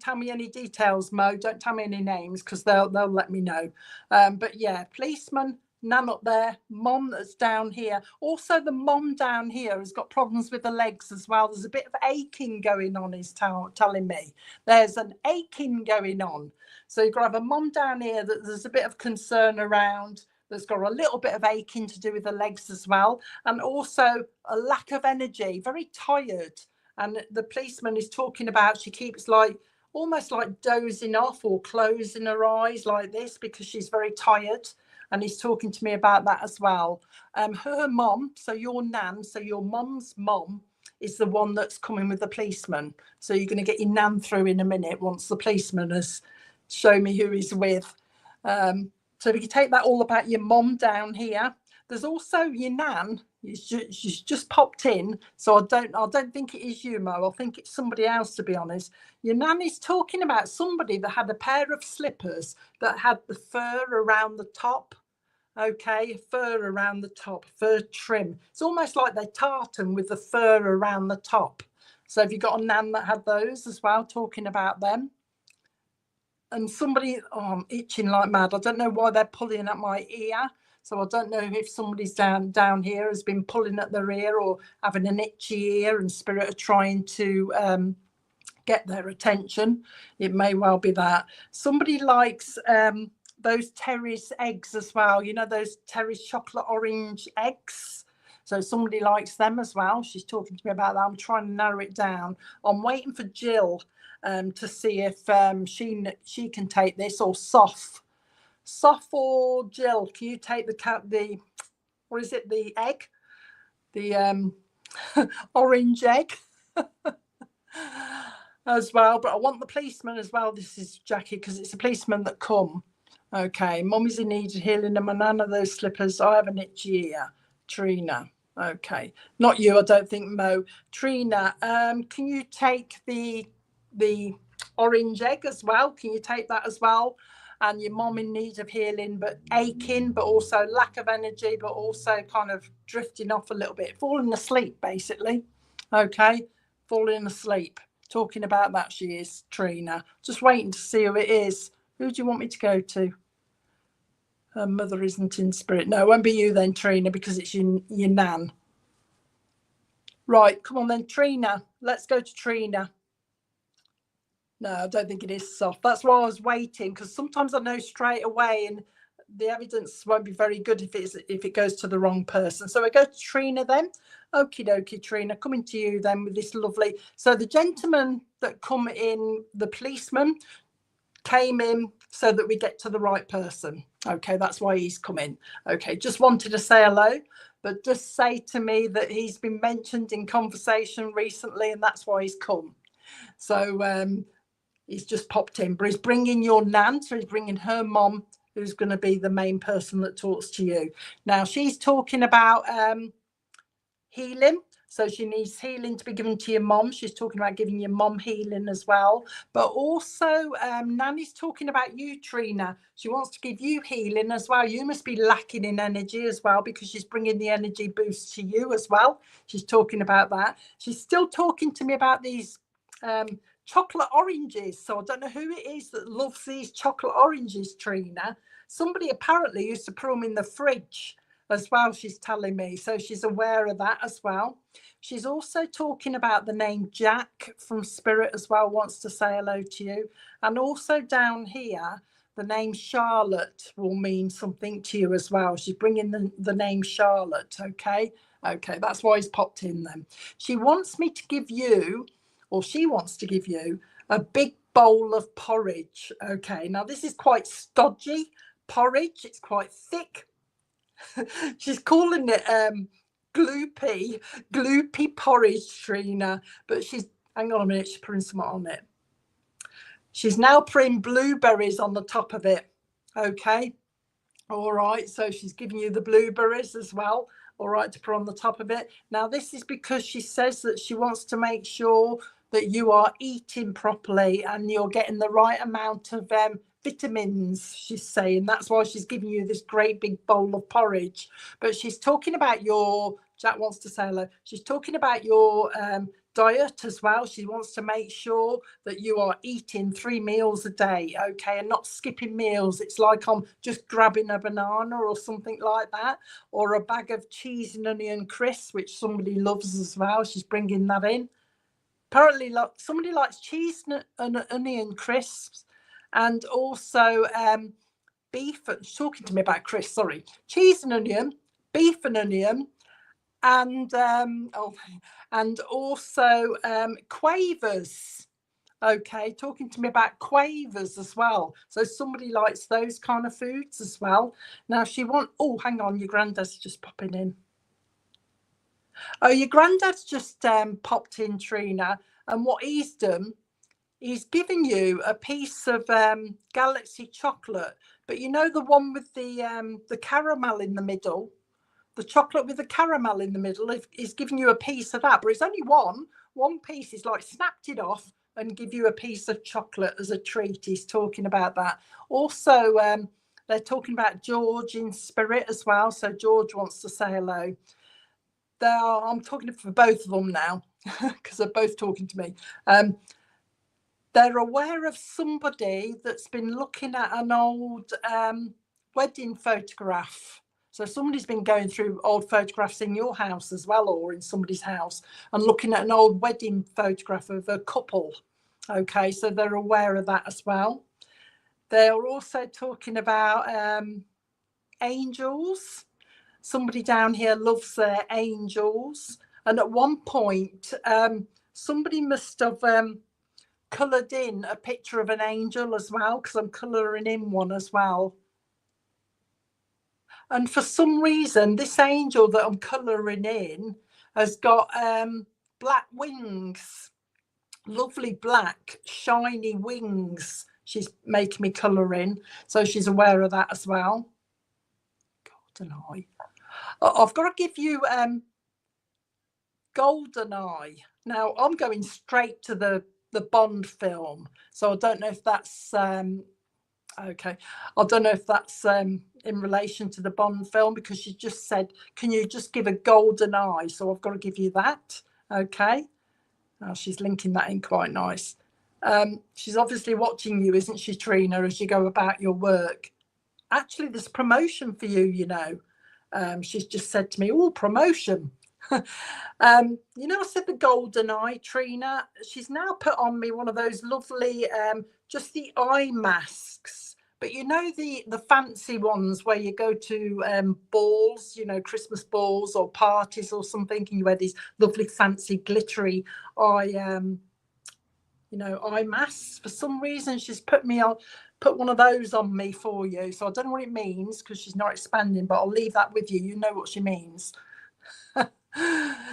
tell me any details, Mo. Don't tell me any names, because they'll let me know. But yeah, policeman, nan up there, mom that's down here. Also, the mom down here has got problems with the legs as well. There's a bit of aching going on, he's telling me. There's an aching going on. So you've got to have a mom down here that there's a bit of concern around. There's got a little bit of aching to do with the legs as well. And also a lack of energy, very tired. And the policeman is talking about, she keeps like, almost like dozing off or closing her eyes like this, because she's very tired. And he's talking to me about that as well. Her mom, so your nan, so your mum's mom is the one that's coming with the policeman. So you're going to get your nan through in a minute once the policeman has shown me who he's with. So if you take that all about your mom down here, there's also your nan. She's just popped in, so I don't think it is you, Mo. I think it's somebody else, to be honest. Your nan is talking about somebody that had a pair of slippers that had the fur around the top. Okay, fur around the top, fur trim. It's almost like they tartan with the fur around the top. So have you got a nan that had those as well, talking about them? And somebody, I'm itching like mad. I don't know why they're pulling at my ear. So I don't know if somebody's down here has been pulling at their ear or having an itchy ear, and spirit are trying to get their attention. It may well be that. Somebody likes those Terry's eggs as well. You know, those Terry's chocolate orange eggs. So somebody likes them as well. She's talking to me about that. I'm trying to narrow it down. I'm waiting for Jill to see if she can take this, or Soph or Jill. Can you take the what is it? The egg, the orange egg as well. But I want the policeman as well. This is Jackie, because it's a policeman that come. Okay, Mummy's in need of healing, and my nan of those slippers. I have an itchy ear. Trina. Okay, not you, I don't think, Mo. Trina, can you take the orange egg as well? Can you take that as well? And your mom in need of healing, but aching, but also lack of energy, but also kind of drifting off a little bit, falling asleep, basically. Okay, falling asleep. Talking about that, she is, Trina. Just waiting to see who it is. Who do you want me to go to? Her mother isn't in spirit. No, it won't be you then, Trina, because it's your nan. Right, come on then, Trina. Let's go to Trina. No, I don't think it is soft. That's why I was waiting, because sometimes I know straight away, and the evidence won't be very good if it goes to the wrong person. So I go to Trina then. Okie dokie, Trina, coming to you then with this lovely. So the gentleman that come in, the policeman, came in so that we get to the right person. Okay, that's why he's come in. Okay, just wanted to say hello, but just say to me that he's been mentioned in conversation recently, and that's why he's come. So he's just popped in, but he's bringing your nan, so he's bringing her mom, who's going to be the main person that talks to you. Now, she's talking about healing. So she needs healing to be given to your mum. She's talking about giving your mum healing as well. But also, Nanny's talking about you, Trina. She wants to give you healing as well. You must be lacking in energy as well, because she's bringing the energy boost to you as well. She's talking about that. She's still talking to me about these chocolate oranges. So I don't know who it is that loves these chocolate oranges, Trina. Somebody apparently used to put them in the fridge as well, she's telling me. So she's aware of that as well. She's also talking about the name Jack from Spirit as well, wants to say hello to you. And also down here, the name Charlotte will mean something to you as well. She's bringing the name Charlotte, okay? Okay, that's why he's popped in then. She wants me to give you, or she wants to give you, a big bowl of porridge, okay? Now, this is quite stodgy porridge. It's quite thick. She's calling it gloopy porridge, Trina, but she's, hang on a minute, she's putting something on it. She's now putting blueberries on the top of it, okay? All right, so she's giving you the blueberries as well, all right, to put on the top of it. Now, this is because she says that she wants to make sure that you are eating properly and you're getting the right amount of vitamins, she's saying. That's why she's giving you this great big bowl of porridge. But she's talking about your, Jack wants to say hello, she's talking about your diet as well. She wants to make sure that you are eating 3 meals a day, okay, and not skipping meals. It's like I'm just grabbing a banana or something like that, or a bag of cheese and onion crisps, which somebody loves as well. She's bringing that in. Apparently, somebody likes cheese and onion crisps, and also beef. She's talking to me about crisps, sorry. Cheese and onion, beef and onion, and also quavers. Okay, talking to me about quavers as well. So somebody likes those kind of foods as well. Now oh, hang on, your granddad's just popping in. Oh, your granddad's just popped in, Trina, and what he's done, he's giving you a piece of Galaxy chocolate, but you know the one with the caramel in the middle, the chocolate with the caramel in the middle. He's giving you a piece of that, but it's only one piece. He's like snapped it off and give you a piece of chocolate as a treat. He's talking about that. Also, they're talking about George in Spirit as well. So George wants to say hello. I'm talking for both of them now because they're both talking to me. They're aware of somebody that's been looking at an old wedding photograph. So somebody's been going through old photographs in your house as well, or in somebody's house, and looking at an old wedding photograph of a couple. Okay, so they're aware of that as well. They're also talking about angels. Somebody down here loves their angels. And at one point, somebody must have coloured in a picture of an angel as well, because I'm colouring in one as well. And for some reason, this angel that I'm colouring in has got black wings, lovely black, shiny wings. She's making me colour in, so she's aware of that as well. Golden eye. I've got to give you Golden Eye. Now, I'm going straight to the Bond film, so I don't know if that's okay. I don't know if that's in relation to the Bond film, because she just said, can you just give a golden eye? So I've got to give you that. Okay. Now she's linking that in quite nice. She's obviously watching you, isn't she, Trina, as you go about your work? Actually, there's promotion for you, you know. She's just said to me, oh, promotion. You know, I said the golden eye, Trina. She's now put on me one of those lovely, just the eye masks. But you know, the fancy ones where you go to balls, you know, Christmas balls or parties or something, and you wear these lovely fancy glittery eye, you know, eye masks. For some reason, she's put one of those on me for you. So I don't know what it means, because she's not expanding, but I'll leave that with you. You know what she means.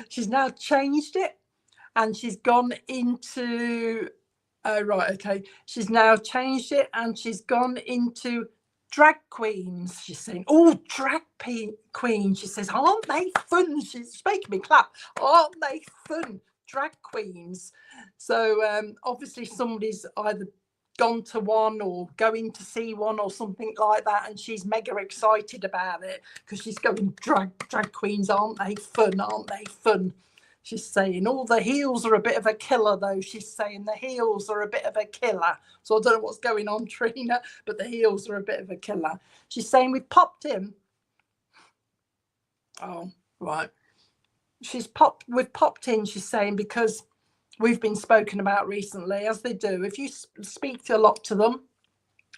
She's now changed it, and she's gone into, oh right, okay, she's now changed it and she's gone into drag queens, she's saying, oh, queens, she says, aren't they fun? She's making me clap. Aren't they fun? Drag queens. So obviously somebody's either gone to one or going to see one or something like that, and she's mega excited about it because she's going, drag queens, aren't they fun? Aren't they fun? She's saying, oh, the heels are a bit of a killer, though. She's saying the heels are a bit of a killer. So I don't know what's going on, Trina, but the heels are a bit of a killer. She's saying we've popped in. Oh, right. We've popped in, she's saying, because we've been spoken about recently, as they do. If you speak a lot to them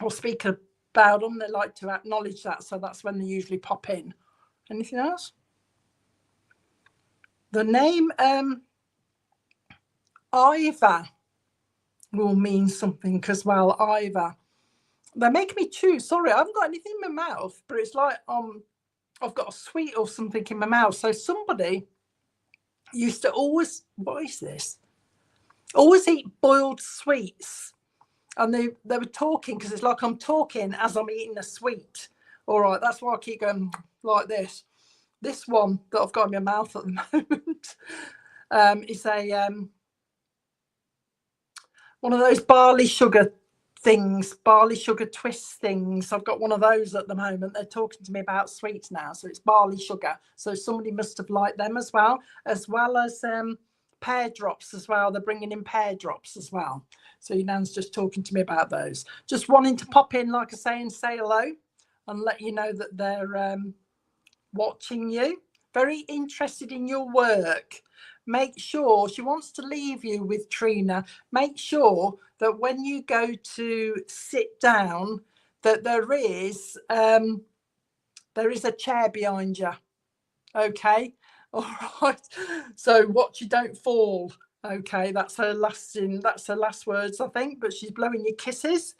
or speak about them, they like to acknowledge that. So that's when they usually pop in. Anything else? The name Ivor will mean something as well. Ivor. They're making me chew. Sorry, I haven't got anything in my mouth, but it's like I've got a sweet or something in my mouth. So somebody used to always, what is this? Always eat boiled sweets. And they were talking, because it's like I'm talking as I'm eating a sweet. All right, that's why I keep going like this. This one that I've got in my mouth at the moment is a one of those barley sugar things, barley sugar twist things. I've got one of those at the moment. They're talking to me about sweets now, so it's barley sugar. So somebody must have liked them as well as pear drops as well. They're bringing in pear drops as well. So your nan's just talking to me about those. Just wanting to pop in, like I say, and say hello and let you know that they're watching you. Very interested in your work. Make sure, she wants to leave you with Trina, make sure that when you go to sit down, that there is a chair behind you. Okay, all right. So watch you don't fall. Okay, that's her last words, I think. But she's blowing you kisses.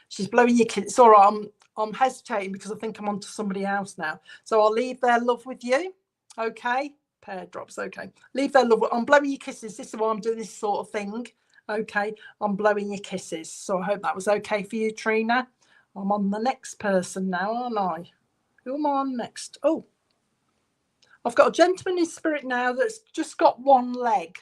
She's blowing your kisses. All right, I'm hesitating because I think I'm on to somebody else now. So I'll leave their love with you. Okay, pear drops. Okay, leave their love. I'm blowing your kisses. This is why I'm doing this sort of thing. Okay, I'm blowing your kisses. So I hope that was okay for you, Trina. I'm on the next person now, aren't I? Who am I on next? Oh, I've got a gentleman in spirit now that's just got one leg.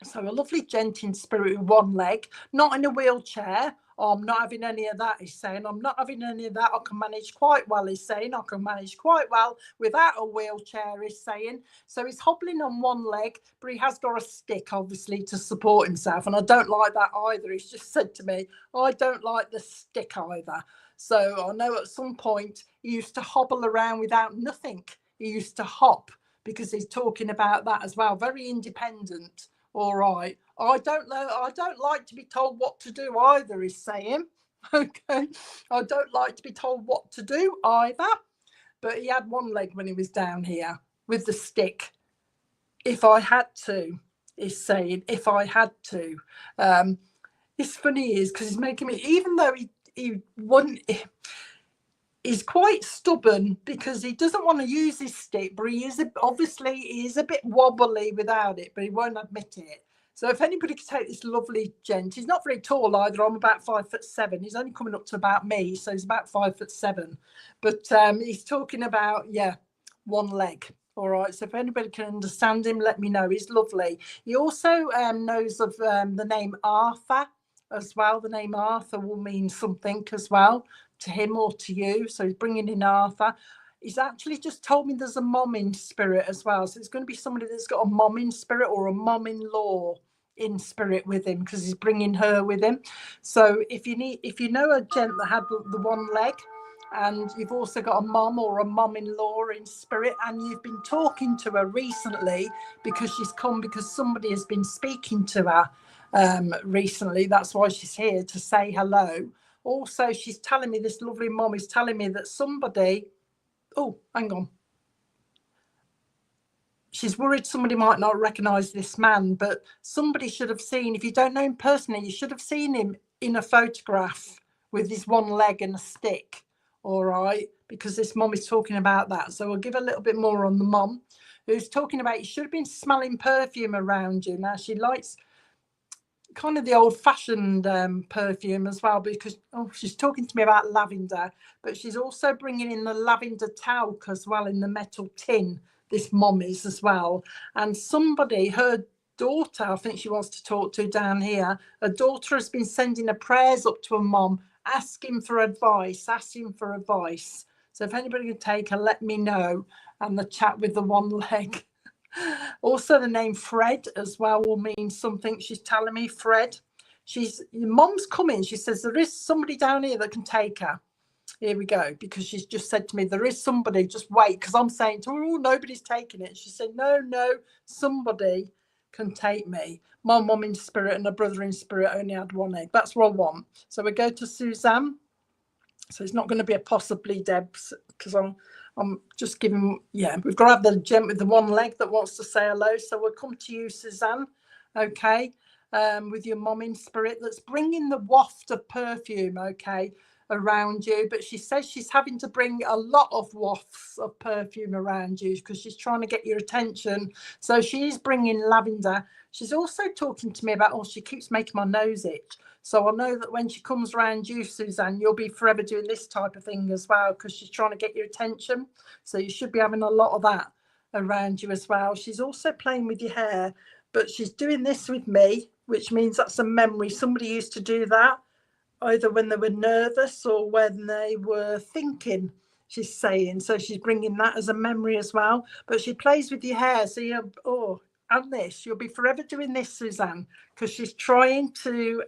So a lovely gent in spirit with one leg, not in a wheelchair. Oh, I'm not having any of that, he's saying. I'm not having any of that. I can manage quite well, he's saying. I can manage quite well without a wheelchair, he's saying. So he's hobbling on one leg, but he has got a stick, obviously, to support himself. And I don't like that either. He's just said to me, I don't like the stick either. So I know at some point he used to hobble around without nothing. He used to hop, because he's talking about that as well. Very independent. All right. I don't know. I don't like to be told what to do either, he's saying. Okay. I don't like to be told what to do either. But he had one leg when he was down here with the stick. If I had to, he's saying, if I had to. It's funny is because he's making me, even though he wouldn't, he's quite stubborn because he doesn't want to use his stick, but he is a bit wobbly without it, but he won't admit it. So if anybody could take this lovely gent, he's not very tall either. I'm about 5'7". He's only coming up to about me, so he's about 5'7". But he's talking about, one leg. All right. So if anybody can understand him, let me know. He's lovely. He also knows of the name Arthur as well. The name Arthur will mean something as well to him or to you. So he's bringing in Arthur. He's actually just told me there's a mom in spirit as well. So it's going to be somebody that's got a mom in spirit or a mom-in-law in spirit with him, because he's bringing her with him. So if you know a gent that had the one leg, and you've also got a mom or a mom-in-law in spirit, and you've been talking to her recently because she's come because somebody has been speaking to her recently. That's why she's here to say hello. Also, she's telling me, this lovely mom is telling me that somebody, oh, hang on. She's worried somebody might not recognise this man, but somebody should have seen, if you don't know him personally, you should have seen him in a photograph with his one leg and a stick, all right? Because this mom is talking about that. So we'll give a little bit more on the mom, who's talking about you should have been smelling perfume around you. Now, she likes kind of the old-fashioned perfume as well, because she's talking to me about lavender, but she's also bringing in the lavender talc as well in the metal tin. This mom is as well, and somebody, her daughter, I think she wants to talk to down here. Her daughter has been sending her prayers up to her mom, asking for advice. So if anybody can take her, let me know. And the chap with the one leg. Also, the name Fred as well will mean something. She's telling me, Fred. Your mom's coming. She says there is somebody down here that can take her. Here we go, because she's just said to me, there is somebody, just wait, because I'm saying to her, oh, nobody's taking it. She said, no, somebody can take me. My mum in spirit and her brother in spirit only had one egg. That's what I want. So we go to Suzanne. So it's not going to be a possibly Deb's, because I'm just giving, we've got to have the gent with the one leg that wants to say hello. So we'll come to you, Suzanne, okay, with your mum in spirit that's bringing the waft of perfume, okay, around you. But she says she's having to bring a lot of wafts of perfume around you because she's trying to get your attention. So she is bringing lavender. She's also talking to me about, she keeps making my nose itch. So I know that when she comes around you, Suzanne, you'll be forever doing this type of thing as well, because she's trying to get your attention. So you should be having a lot of that around you as well. She's also playing with your hair, but she's doing this with me, which means that's a memory. Somebody used to do that, either when they were nervous or when they were thinking, she's saying. So she's bringing that as a memory as well. But she plays with your hair. So and this, you'll be forever doing this, Suzanne, because she's trying to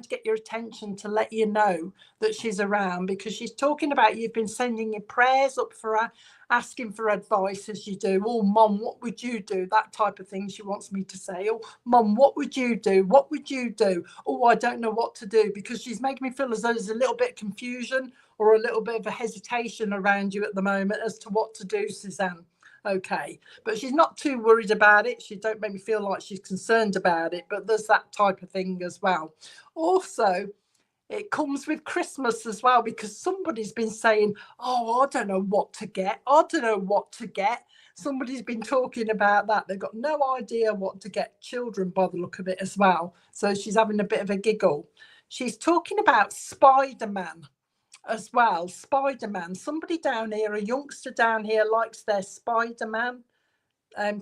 get your attention, to let you know that she's around, because she's talking about you've been sending your prayers up for her, asking for advice as you do. Oh, Mum, what would you do? That type of thing she wants me to say. Oh, Mum, what would you do? What would you do? Oh, I don't know what to do, because she's making me feel as though there's a little bit of confusion or a little bit of a hesitation around you at the moment as to what to do, Suzanne. Okay, but she's not too worried about it. She don't make me feel like she's concerned about it, but there's that type of thing as well. Also, it comes with Christmas as well, because somebody's been saying, oh, I don't know what to get. Somebody's been talking about that. They've got no idea what to get. Children, by the look of it as well. So she's having a bit of a giggle. She's talking about Spider-Man as well. Spider-Man. Somebody down here, a youngster down here, likes their Spider-Man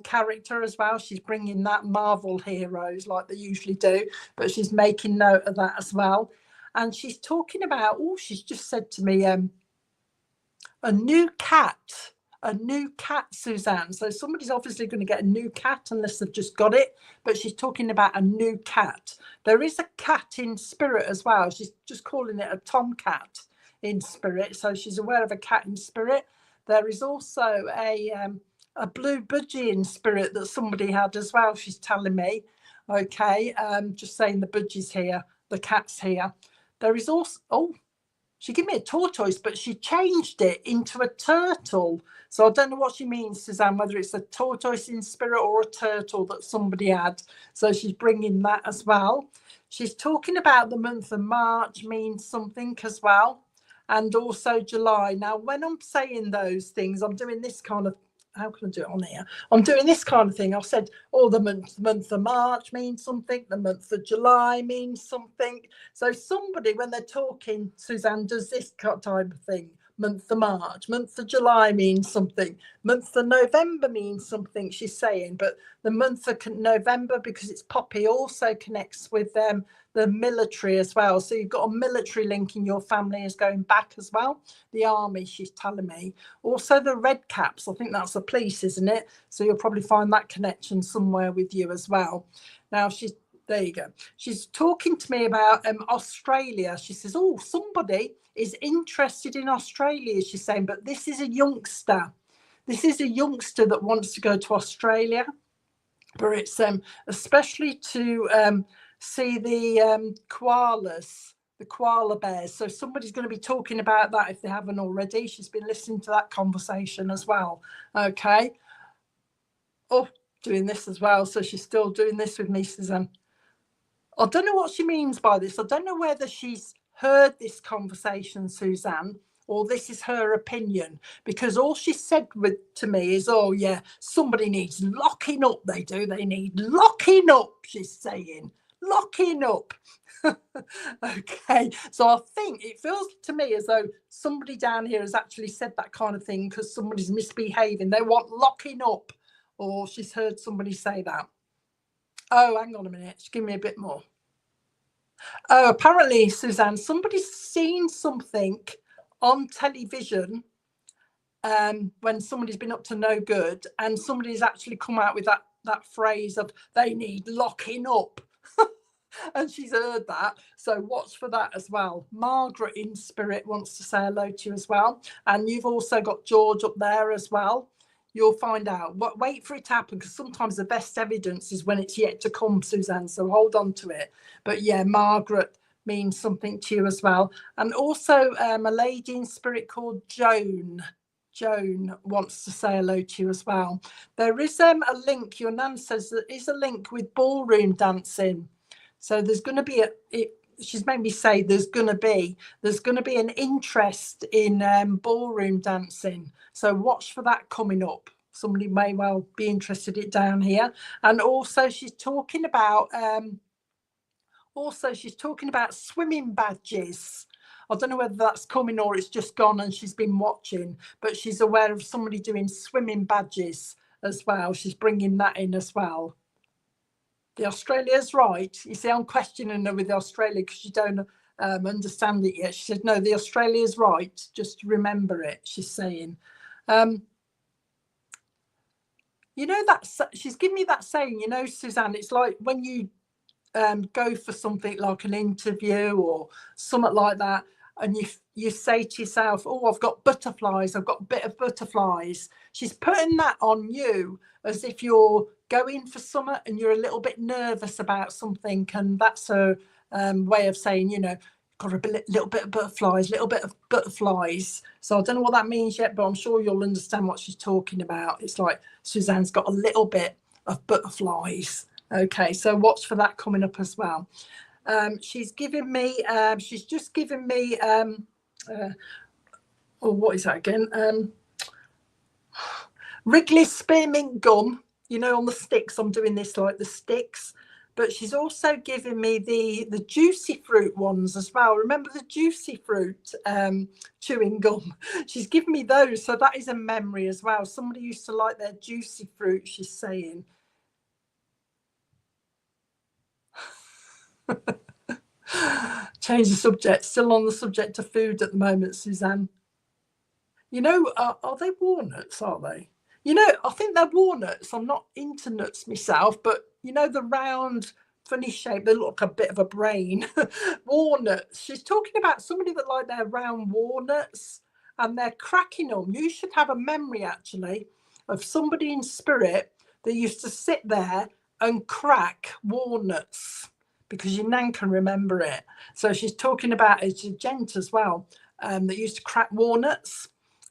character as well. She's bringing that, Marvel heroes like they usually do, but she's making note of that as well. And she's talking about, she's just said to me, a new cat, Suzanne. So somebody's obviously going to get a new cat unless they've just got it, but she's talking about a new cat. There is a cat in spirit as well. She's just calling it a tomcat in spirit. So she's aware of a cat in spirit. There is also a blue budgie in spirit that somebody had as well, she's telling me. Okay, just saying the budgie's here, the cat's here. There is also, she gave me a tortoise, but she changed it into a turtle. So I don't know what she means, Suzanne, whether it's a tortoise in spirit or a turtle that somebody had. So she's bringing that as well. She's talking about the month of March means something as well. And also July. Now, when I'm saying those things, I'm doing this kind of, how can I do it on here? I'm doing this kind of thing. I've said, the month of March means something. The month of July means something. So somebody, when they're talking, Suzanne, does this type of thing. Month of March, month of July means something. Month of November means something, she's saying. But the month of November, because it's poppy, also connects with the military as well. So you've got a military link in your family is going back as well. The army, she's telling me. Also the red caps, I think that's the police, isn't it? So you'll probably find that connection somewhere with you as well. Now there you go. She's talking to me about Australia. She says, somebody is interested in Australia, she's saying, but this is a youngster. This is a youngster that wants to go to Australia, but it's especially to see the koalas, the koala bears. So somebody's going to be talking about that if they haven't already. She's been listening to that conversation as well. Okay. Doing this as well. So she's still doing this with me, Suzanne. I don't know what she means by this. I don't know whether she's heard this conversation, Suzanne, or this is her opinion, because all she said to me is, somebody needs locking up. They need locking up, she's saying. locking up. Okay, so I think it feels to me as though somebody down here has actually said that kind of thing because somebody's misbehaving. They want locking up, or she's heard somebody say that. Oh, hang on a minute, just give me a bit more. Oh, apparently, Suzanne, somebody's seen something on television when somebody's been up to no good, and somebody's actually come out with that phrase of they need locking up. And she's heard that, so watch for that as well. Margaret in spirit wants to say hello to you as well, and you've also got George up there as well. You'll find out. Wait for it to happen, because sometimes the best evidence is when it's yet to come, Suzanne, so hold on to it. But yeah, Margaret means something to you as well. And also a lady in spirit called Joan wants to say hello to you as well. There is a link, your nan says there is a link with ballroom dancing. So there's going to be she's made me say there's going to be an interest in ballroom dancing. So watch for that coming up. Somebody may well be interested in it down here. And also she's talking about swimming badges. I don't know whether that's coming or it's just gone and she's been watching, but she's aware of somebody doing swimming badges as well. She's bringing that in as well. The Australia's right. You see, I'm questioning her with the Australia because she don't understand it yet. She said, no, the Australia's right. Just remember it, she's saying. You know, she's giving me that saying, you know, Suzanne, it's like when you go for something like an interview or something like that, and you say to yourself, oh, I've got butterflies, I've got a bit of butterflies. She's putting that on you as if you're going for something and you're a little bit nervous about something, and that's a way of saying, you know, got a little bit of butterflies. So I don't know what that means yet, but I'm sure you'll understand what she's talking about. It's like Suzanne's got a little bit of butterflies. Okay, so watch for that coming up as well. She's just given me what is that again? Wrigley's spearmint gum, you know, on the sticks. I'm doing this like the sticks, but she's also given me the juicy fruit ones as well. Remember the juicy fruit chewing gum? She's given me those, so that is a memory as well. Somebody used to like their juicy fruit, she's saying. Change the subject. Still on the subject of food at the moment, Suzanne. You know, are they walnuts, are they? You know, I think they're walnuts. I'm not into nuts myself, but you know, the round, funny shape, they look like a bit of a brain. Walnuts. She's talking about somebody that like their round walnuts and they're cracking them. You should have a memory, actually, of somebody in spirit that used to sit there and crack walnuts, because your nan can remember it. So she's talking about a gent as well that used to crack walnuts.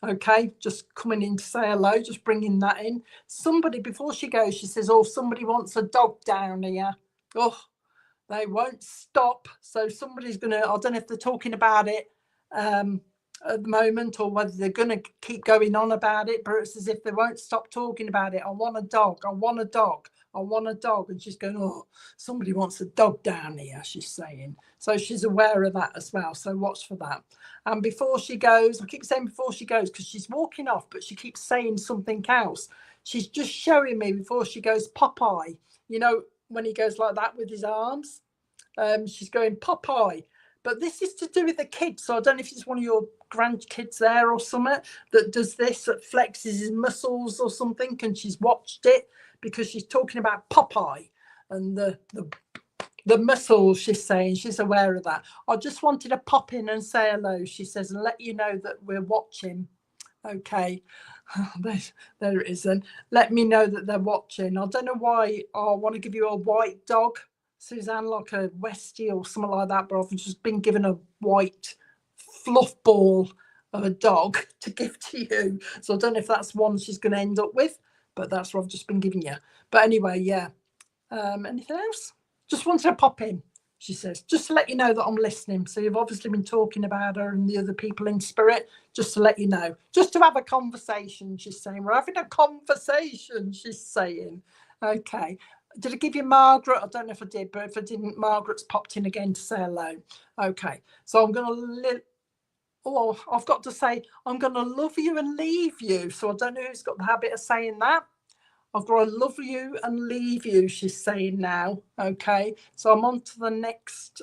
Okay, just coming in to say hello, just bringing that in. Somebody, before she goes, she says, oh, somebody wants a dog down here. Oh, they won't stop. So somebody's going to, I don't know if they're talking about it at the moment or whether they're going to keep going on about it, but it's as if they won't stop talking about it. I want a dog. I want a dog. I want a dog. And she's going, oh, somebody wants a dog down here, she's saying. So she's aware of that as well. So watch for that. And before she goes, I keep saying before she goes because she's walking off, but she keeps saying something else. She's just showing me before she goes, Popeye. You know, when he goes like that with his arms, she's going Popeye. But this is to do with the kids. So I don't know if it's one of your grandkids there or something that does this, that flexes his muscles or something. And she's watched it because she's talking about Popeye and the muscles, she's saying. She's aware of that. I just wanted to pop in and say hello, she says, and let you know that we're watching. Okay. There it is then. Let me know that they're watching. I don't know why I want to give you a white dog, Suzanne, like a Westie or something like that, but I've just been given a white fluff ball of a dog to give to you. So I don't know if that's one she's going to end up with, but that's what I've just been giving you. But anyway, yeah. Anything else? Just wanted to pop in, she says, just to let you know that I'm listening. So you've obviously been talking about her and the other people in spirit, just to let you know, just to have a conversation, she's saying. We're having a conversation, she's saying. Okay. Did I give you Margaret? I don't know if I did, but if I didn't, Margaret's popped in again to say hello. Okay, so I'm going to I've got to say, I'm going to love you and leave you. So I don't know who's got the habit of saying that. I've got to love you and leave you, she's saying now. Okay, so I'm on to the next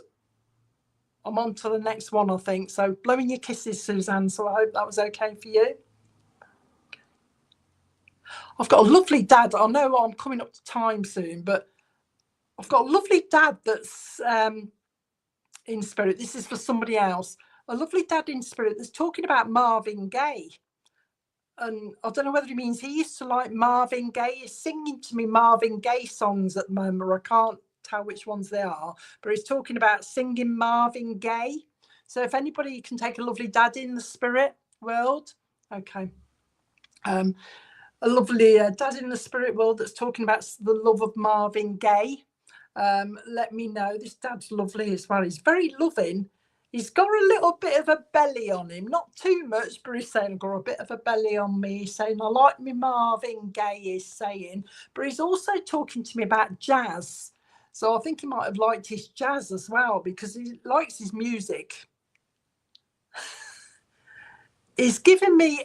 one, I think. So blowing your kisses, Suzanne. So I hope that was okay for you. I've got a lovely dad. I know I'm coming up to time soon, but I've got a lovely dad that's in spirit. This is for somebody else. A lovely dad in spirit that's talking about Marvin Gaye. And I don't know whether he means he used to like Marvin Gaye. He's singing to me Marvin Gaye songs at the moment. I can't tell which ones they are, but he's talking about singing Marvin Gaye. So if anybody can take a lovely dad in the spirit world, okay. A lovely dad in the spirit world that's talking about the love of Marvin Gaye. Let me know. This dad's lovely as well. He's very loving. He's got a little bit of a belly on him, not too much, but he's saying, I've got a bit of a belly on me. He's saying, I like me Marvin Gaye, is saying, but he's also talking to me about jazz. So I think he might have liked his jazz as well, because he likes his music. He's given me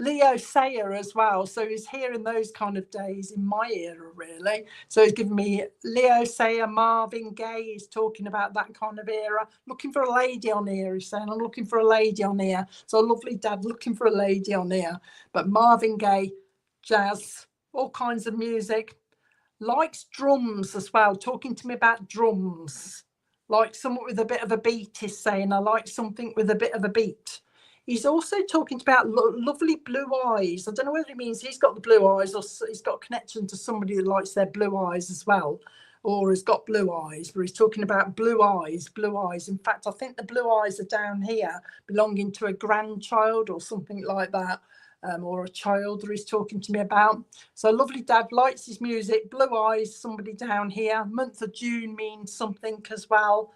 Leo Sayer as well. So he's hearing those kind of days in my era, really. So he's giving me Leo Sayer, Marvin Gaye. He's talking about that kind of era. Looking for a lady on here, he's saying. I'm looking for a lady on here. So a lovely dad looking for a lady on here. But Marvin Gaye, jazz, all kinds of music. Likes drums as well. Talking to me about drums. Like someone with a bit of a beat, he's saying. I like something with a bit of a beat. He's also talking about lovely blue eyes. I don't know whether he means he's got the blue eyes or he's got a connection to somebody that likes their blue eyes as well, or has got blue eyes, but he's talking about blue eyes, blue eyes. In fact, I think the blue eyes are down here belonging to a grandchild or something like that, or a child that he's talking to me about. So lovely dad likes his music, blue eyes, somebody down here. Month of June means something as well.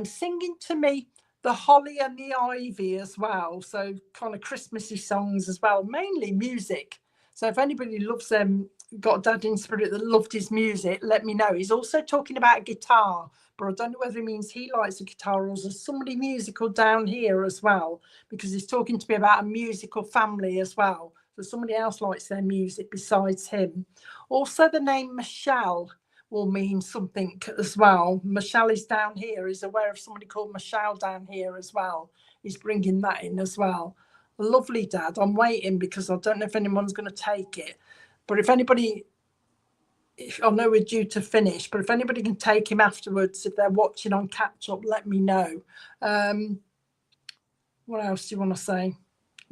Singing to me the holly and the ivy as well, so kind of Christmassy songs as well, mainly music. So if anybody loves them, got a dad in spirit that loved his music, let me know. He's also talking about guitar, but I don't know whether it means he likes a guitar or there's somebody musical down here as well, because he's talking to me about a musical family as well. So somebody else likes their music besides him. Also the name Michelle will mean something as well. Michelle is down here. He's aware of somebody called Michelle down here as well. He's bringing that in as well. Lovely dad. I'm waiting because I don't know if anyone's going to take it. But if anybody, I know we're due to finish, but if anybody can take him afterwards, if they're watching on catch up, let me know. What else do you want to say?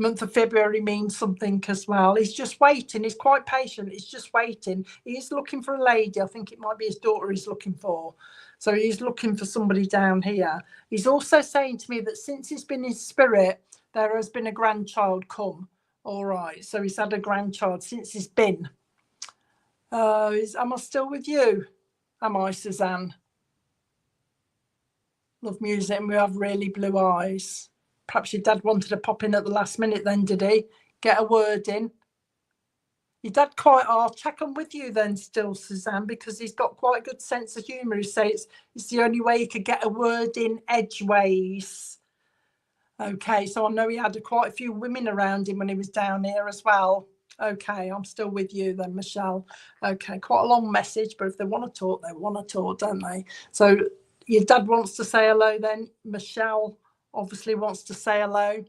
Month of February means something as well. He's just waiting. He's quite patient. He's just waiting. He's looking for a lady. I think it might be his daughter he's looking for. So he's looking for somebody down here. He's also saying to me that since he's been in spirit, there has been a grandchild come. All right. So he's had a grandchild since he's been. Am I still with you? Am I, Suzanne? Love music and we have really blue eyes. Perhaps your dad wanted to pop in at the last minute then, did he? Get a word in. Your dad quite, I'll check on with you then still, Suzanne, because he's got quite a good sense of humour. He says it's the only way he could get a word in edgeways. Okay, so I know he had quite a few women around him when he was down here as well. Okay, I'm still with you then, Michelle. Okay, quite a long message, but if they want to talk, they want to talk, don't they? So your dad wants to say hello then. Michelle obviously wants to say hello.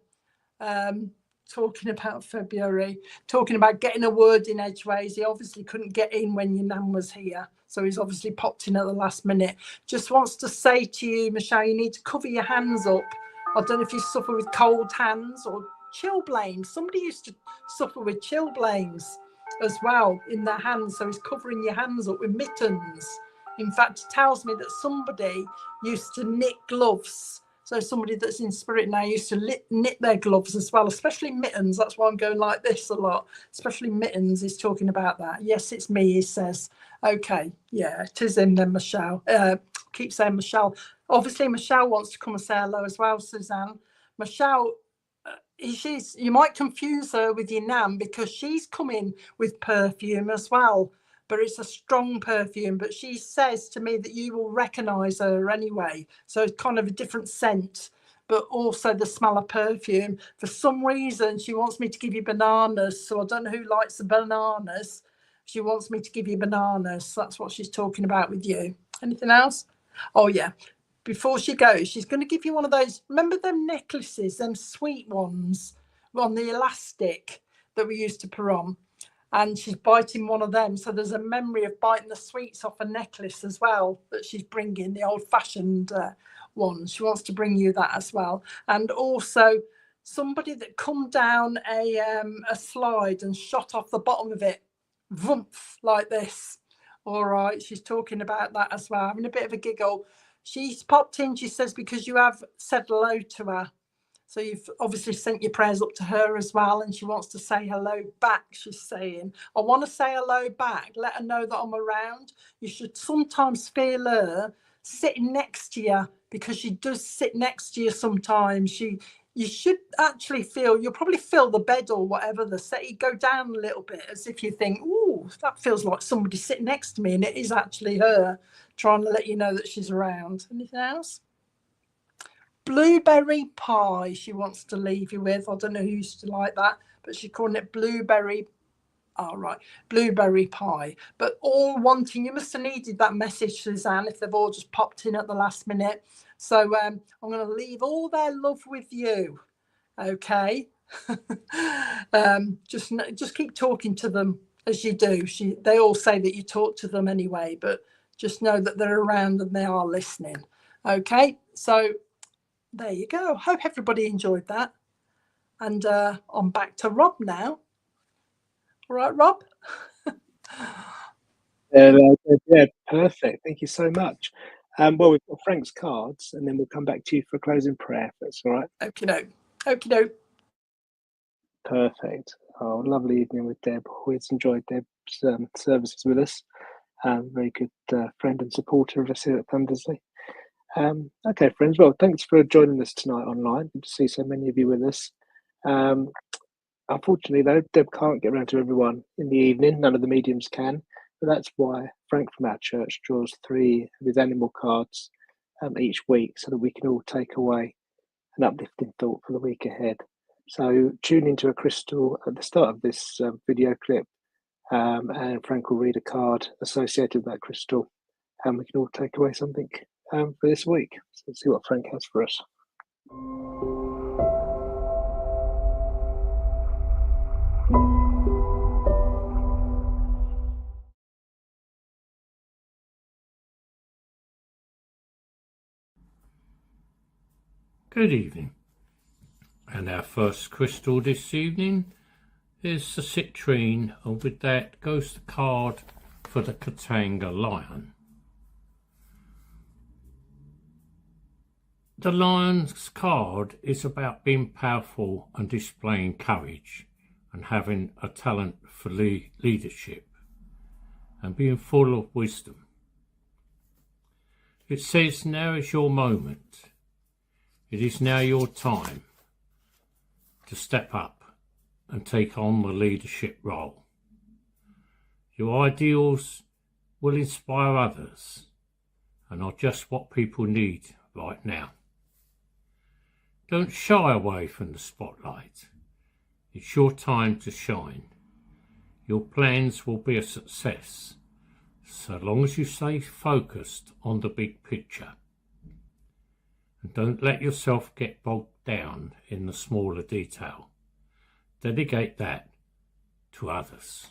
Talking about February, talking about getting a word in edgeways. He obviously couldn't get in when your nan was here, so he's obviously popped in at the last minute. Just wants to say to you, Michelle, you need to cover your hands up. I don't know if you suffer with cold hands or chilblains. Somebody used to suffer with chilblains as well in their hands, so he's covering your hands up with mittens. In fact, it tells me that somebody used to knit gloves. So somebody that's in spirit now used to knit their gloves as well, especially mittens. That's why I'm going like this a lot, especially mittens. He's talking about that. Yes, it's me, he says. Okay, yeah, it is him then, Michelle. Keep saying Michelle. Obviously, Michelle wants to come and say hello as well, Suzanne. Michelle, you might confuse her with your nan because she's coming with perfume as well. but it's a strong perfume. But she says to me that you will recognise her anyway. So it's kind of a different scent, but also the smell of perfume. For some reason, she wants me to give you bananas. So I don't know who likes the bananas. She wants me to give you bananas. So that's what she's talking about with you. Anything else? Oh, yeah. Before she goes, she's going to give you one of those. Remember them necklaces, them sweet ones on the elastic that we used to put on? And she's biting one of them. So there's a memory of biting the sweets off a necklace as well that she's bringing, the old-fashioned one. She wants to bring you that as well. And also somebody that come down a slide and shot off the bottom of it, vroomf, like this. All right, she's talking about that as well, having a bit of a giggle. She's popped in, she says, because you have said hello to her. So you've obviously sent your prayers up to her as well, and she wants to say hello back, she's saying. I want to say hello back, let her know that I'm around. You should sometimes feel her sitting next to you, because she does sit next to you sometimes. You should actually feel, you'll probably feel the bed or whatever, the settee go down a little bit, as if you think, oh, that feels like somebody sitting next to me, and it is actually her trying to let you know that she's around. Anything else? Blueberry pie she wants to leave you with. I don't know who used to like that, but she's calling it blueberry. Oh, right, blueberry pie. But all wanting, you must have needed that message, Suzanne, if they've all just popped in at the last minute. So I'm going to leave all their love with you. Okay. Just keep talking to them as you do. They all say that you talk to them anyway, but just know that they're around and they are listening. Okay, so there you go. Hope everybody enjoyed that. And I'm back to Rob now. All right, Rob? Yeah, perfect. Thank you so much. Well, we've got Frank's cards, and then we'll come back to you for a closing prayer, if that's all right. Okie-doke. Perfect. Oh, lovely evening with Deb. Always enjoyed Deb's services with us. Very good friend and supporter of us here at Thundersley. Okay, friends. Well, thanks for joining us tonight online. Good to see so many of you with us. Unfortunately, though, Deb can't get around to everyone in the evening. None of the mediums can. But that's why Frank from our church draws 3 of his animal cards each week, so that we can all take away an uplifting thought for the week ahead. So tune into a crystal at the start of this video clip, and Frank will read a card associated with that crystal, and we can all take away something for this week. So let's see what Frank has for us. Good evening, and our first crystal this evening is the citrine, and with that goes the card for the Katanga lion. The lion's card is about being powerful and displaying courage and having a talent for leadership and being full of wisdom. It says, now is your moment. It is now your time to step up and take on the leadership role. Your ideals will inspire others and are just what people need right now. Don't shy away from the spotlight. It's your time to shine. Your plans will be a success, so long as you stay focused on the big picture. And don't let yourself get bogged down in the smaller detail. Delegate that to others.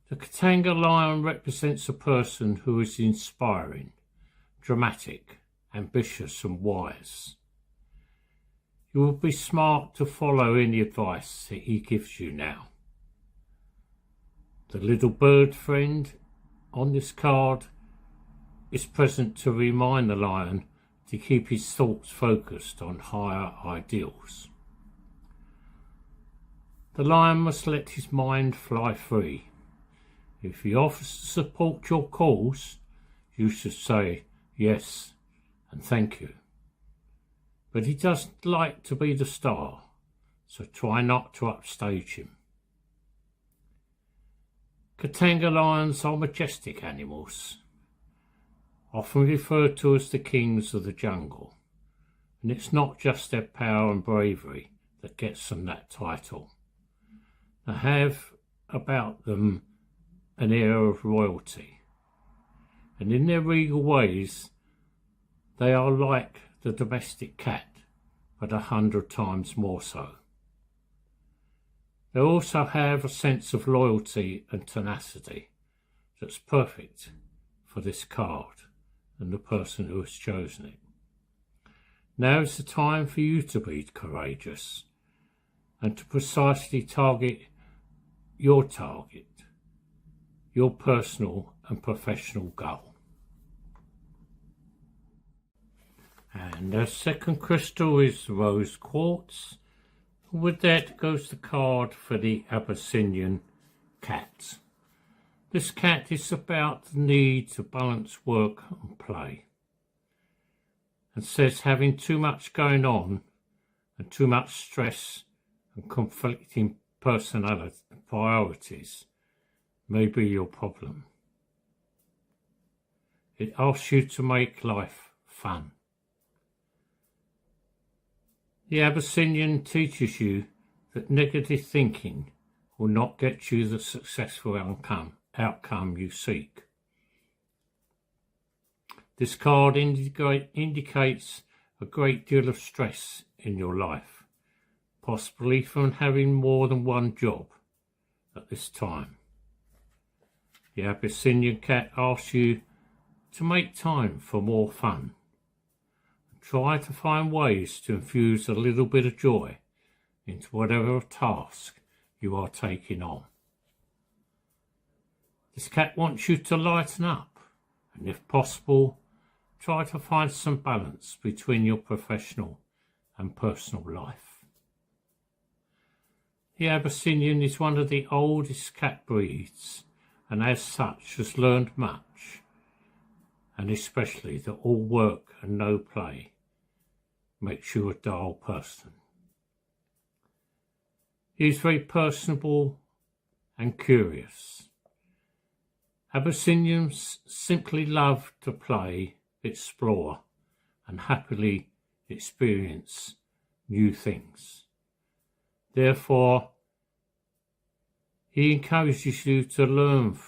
The Katanga lion represents a person who is inspiring, dramatic, ambitious and wise. You will be smart to follow any advice that he gives you now. The little bird friend on this card is present to remind the lion to keep his thoughts focused on higher ideals. The lion must let his mind fly free. If he offers to support your cause, you should say yes and thank you. But he doesn't like to be the star, so try not to upstage him. Katanga lions are majestic animals, often referred to as the kings of the jungle, and it's not just their power and bravery that gets them that title. They have about them an air of royalty, and in their regal ways they are like the domestic cat, but 100 times more so. They also have a sense of loyalty and tenacity that's perfect for this card and the person who has chosen it. Now is the time for you to be courageous and to precisely target, your personal and professional goal. And the second crystal is rose quartz. With that goes the card for the Abyssinian cat. This cat is about the need to balance work and play, and says having too much going on and too much stress and conflicting personality priorities may be your problem. It asks you to make life fun. The Abyssinian teaches you that negative thinking will not get you the successful outcome you seek. This card indicates a great deal of stress in your life, possibly from having more than one job at this time. The Abyssinian cat asks you to make time for more fun. Try to find ways to infuse a little bit of joy into whatever task you are taking on. This cat wants you to lighten up, and if possible, try to find some balance between your professional and personal life. The Abyssinian is one of the oldest cat breeds, and as such has learned much, and especially that all work and no play makes you a dull person. He is very personable and curious. Abyssinians simply love to play, explore, and happily experience new things. Therefore, he encourages you to learn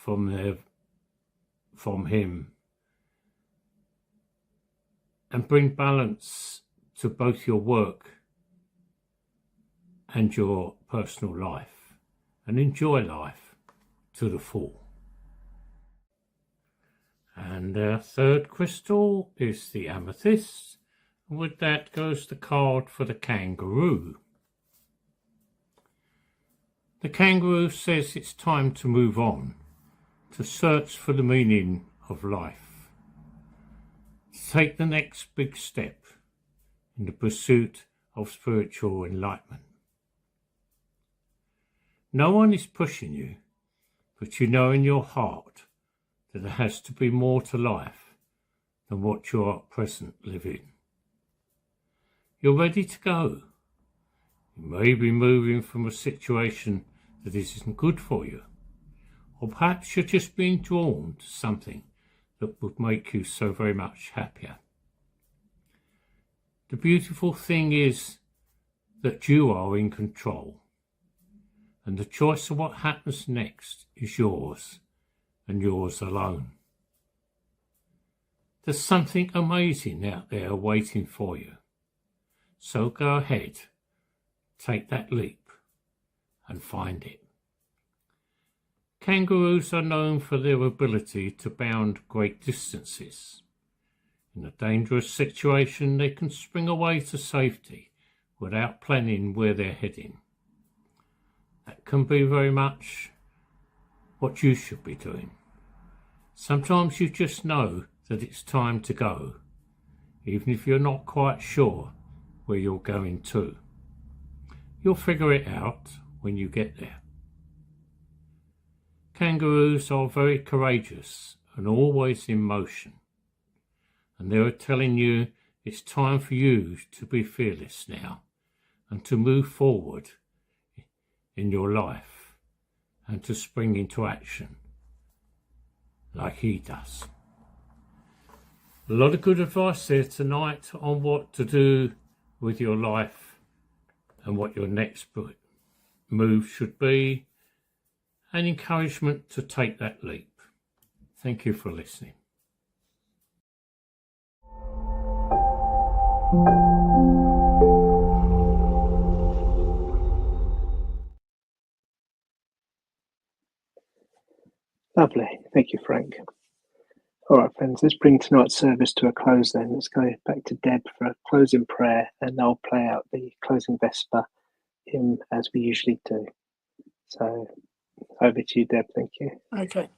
from him and bring balance to both your work and your personal life, and enjoy life to the full. And our third crystal is the amethyst, and with that goes the card for the kangaroo. The kangaroo says it's time to move on, to search for the meaning of life. Take the next big step in the pursuit of spiritual enlightenment. No one is pushing you, but you know in your heart that there has to be more to life than what you are at present living. You're ready to go. You may be moving from a situation that isn't good for you, or perhaps you're just being drawn to something that would make you so very much happier. The beautiful thing is that you are in control, and the choice of what happens next is yours, and yours alone. There's something amazing out there waiting for you. So go ahead, take that leap, and find it. Kangaroos are known for their ability to bound great distances. In a dangerous situation, they can spring away to safety without planning where they're heading. That can be very much what you should be doing. Sometimes you just know that it's time to go, even if you're not quite sure where you're going to. You'll figure it out when you get there. Kangaroos are very courageous and always in motion, and they are telling you it's time for you to be fearless now and to move forward in your life and to spring into action like he does. A lot of good advice there tonight on what to do with your life and what your next move should be, and encouragement to take that leap. Thank you for listening. Lovely. Thank you, Frank. All right, friends, let's bring tonight's service to a close then. Let's go back to Deb for a closing prayer, and I'll play out the closing Vesper hymn as we usually do. So over to you, Deb. Thank you. Okay.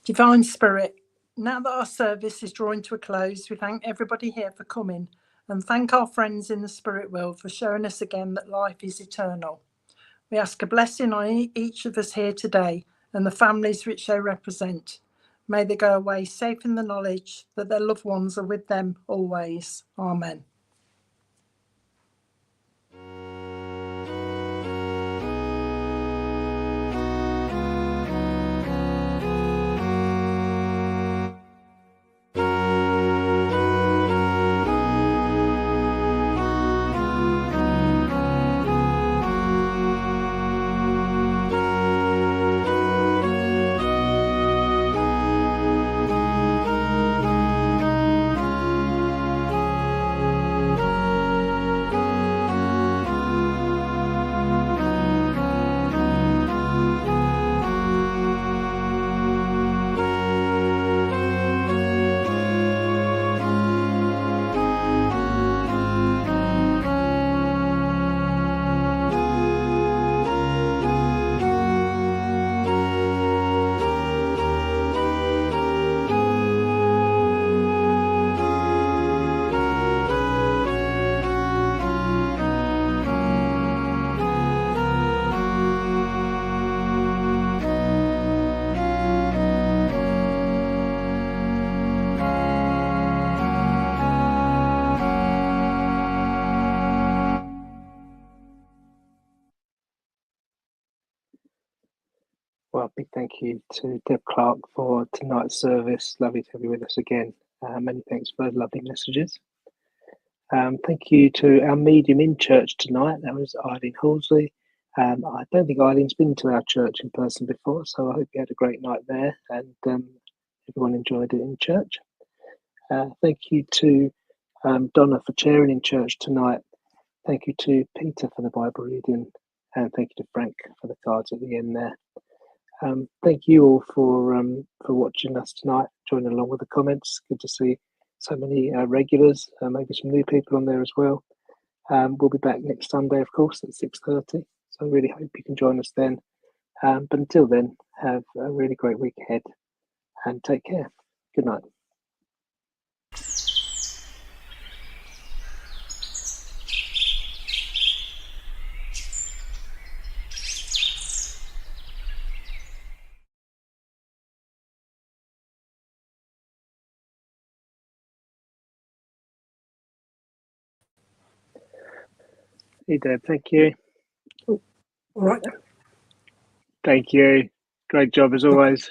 Divine Spirit, now that our service is drawing to a close, we thank everybody here for coming and thank our friends in the spirit world for showing us again that life is eternal. We ask a blessing on each of us here today and the families which they represent. May they go away safe in the knowledge that their loved ones are with them always. Amen. Well, big thank you to Deb Clarke for tonight's service. Lovely to have you with us again. Many thanks for those lovely messages. Thank you to our medium in church tonight. That was Eileen Halsey. I don't think Eileen's been to our church in person before, so I hope you had a great night there and everyone enjoyed it in church. Thank you to Donna for chairing in church tonight. Thank you to Peter for the Bible reading, and thank you to Frank for the cards at the end there. Thank you all for watching us tonight, joining along with the comments. Good to see so many regulars, maybe some new people on there as well. We'll be back next Sunday, of course, at 6:30. So I really hope you can join us then. But until then, have a really great week ahead and take care. Good night. Hey, Deb, thank you. All right. Thank you. Great job as always.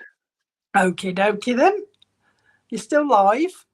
Okie dokie then. You're still live.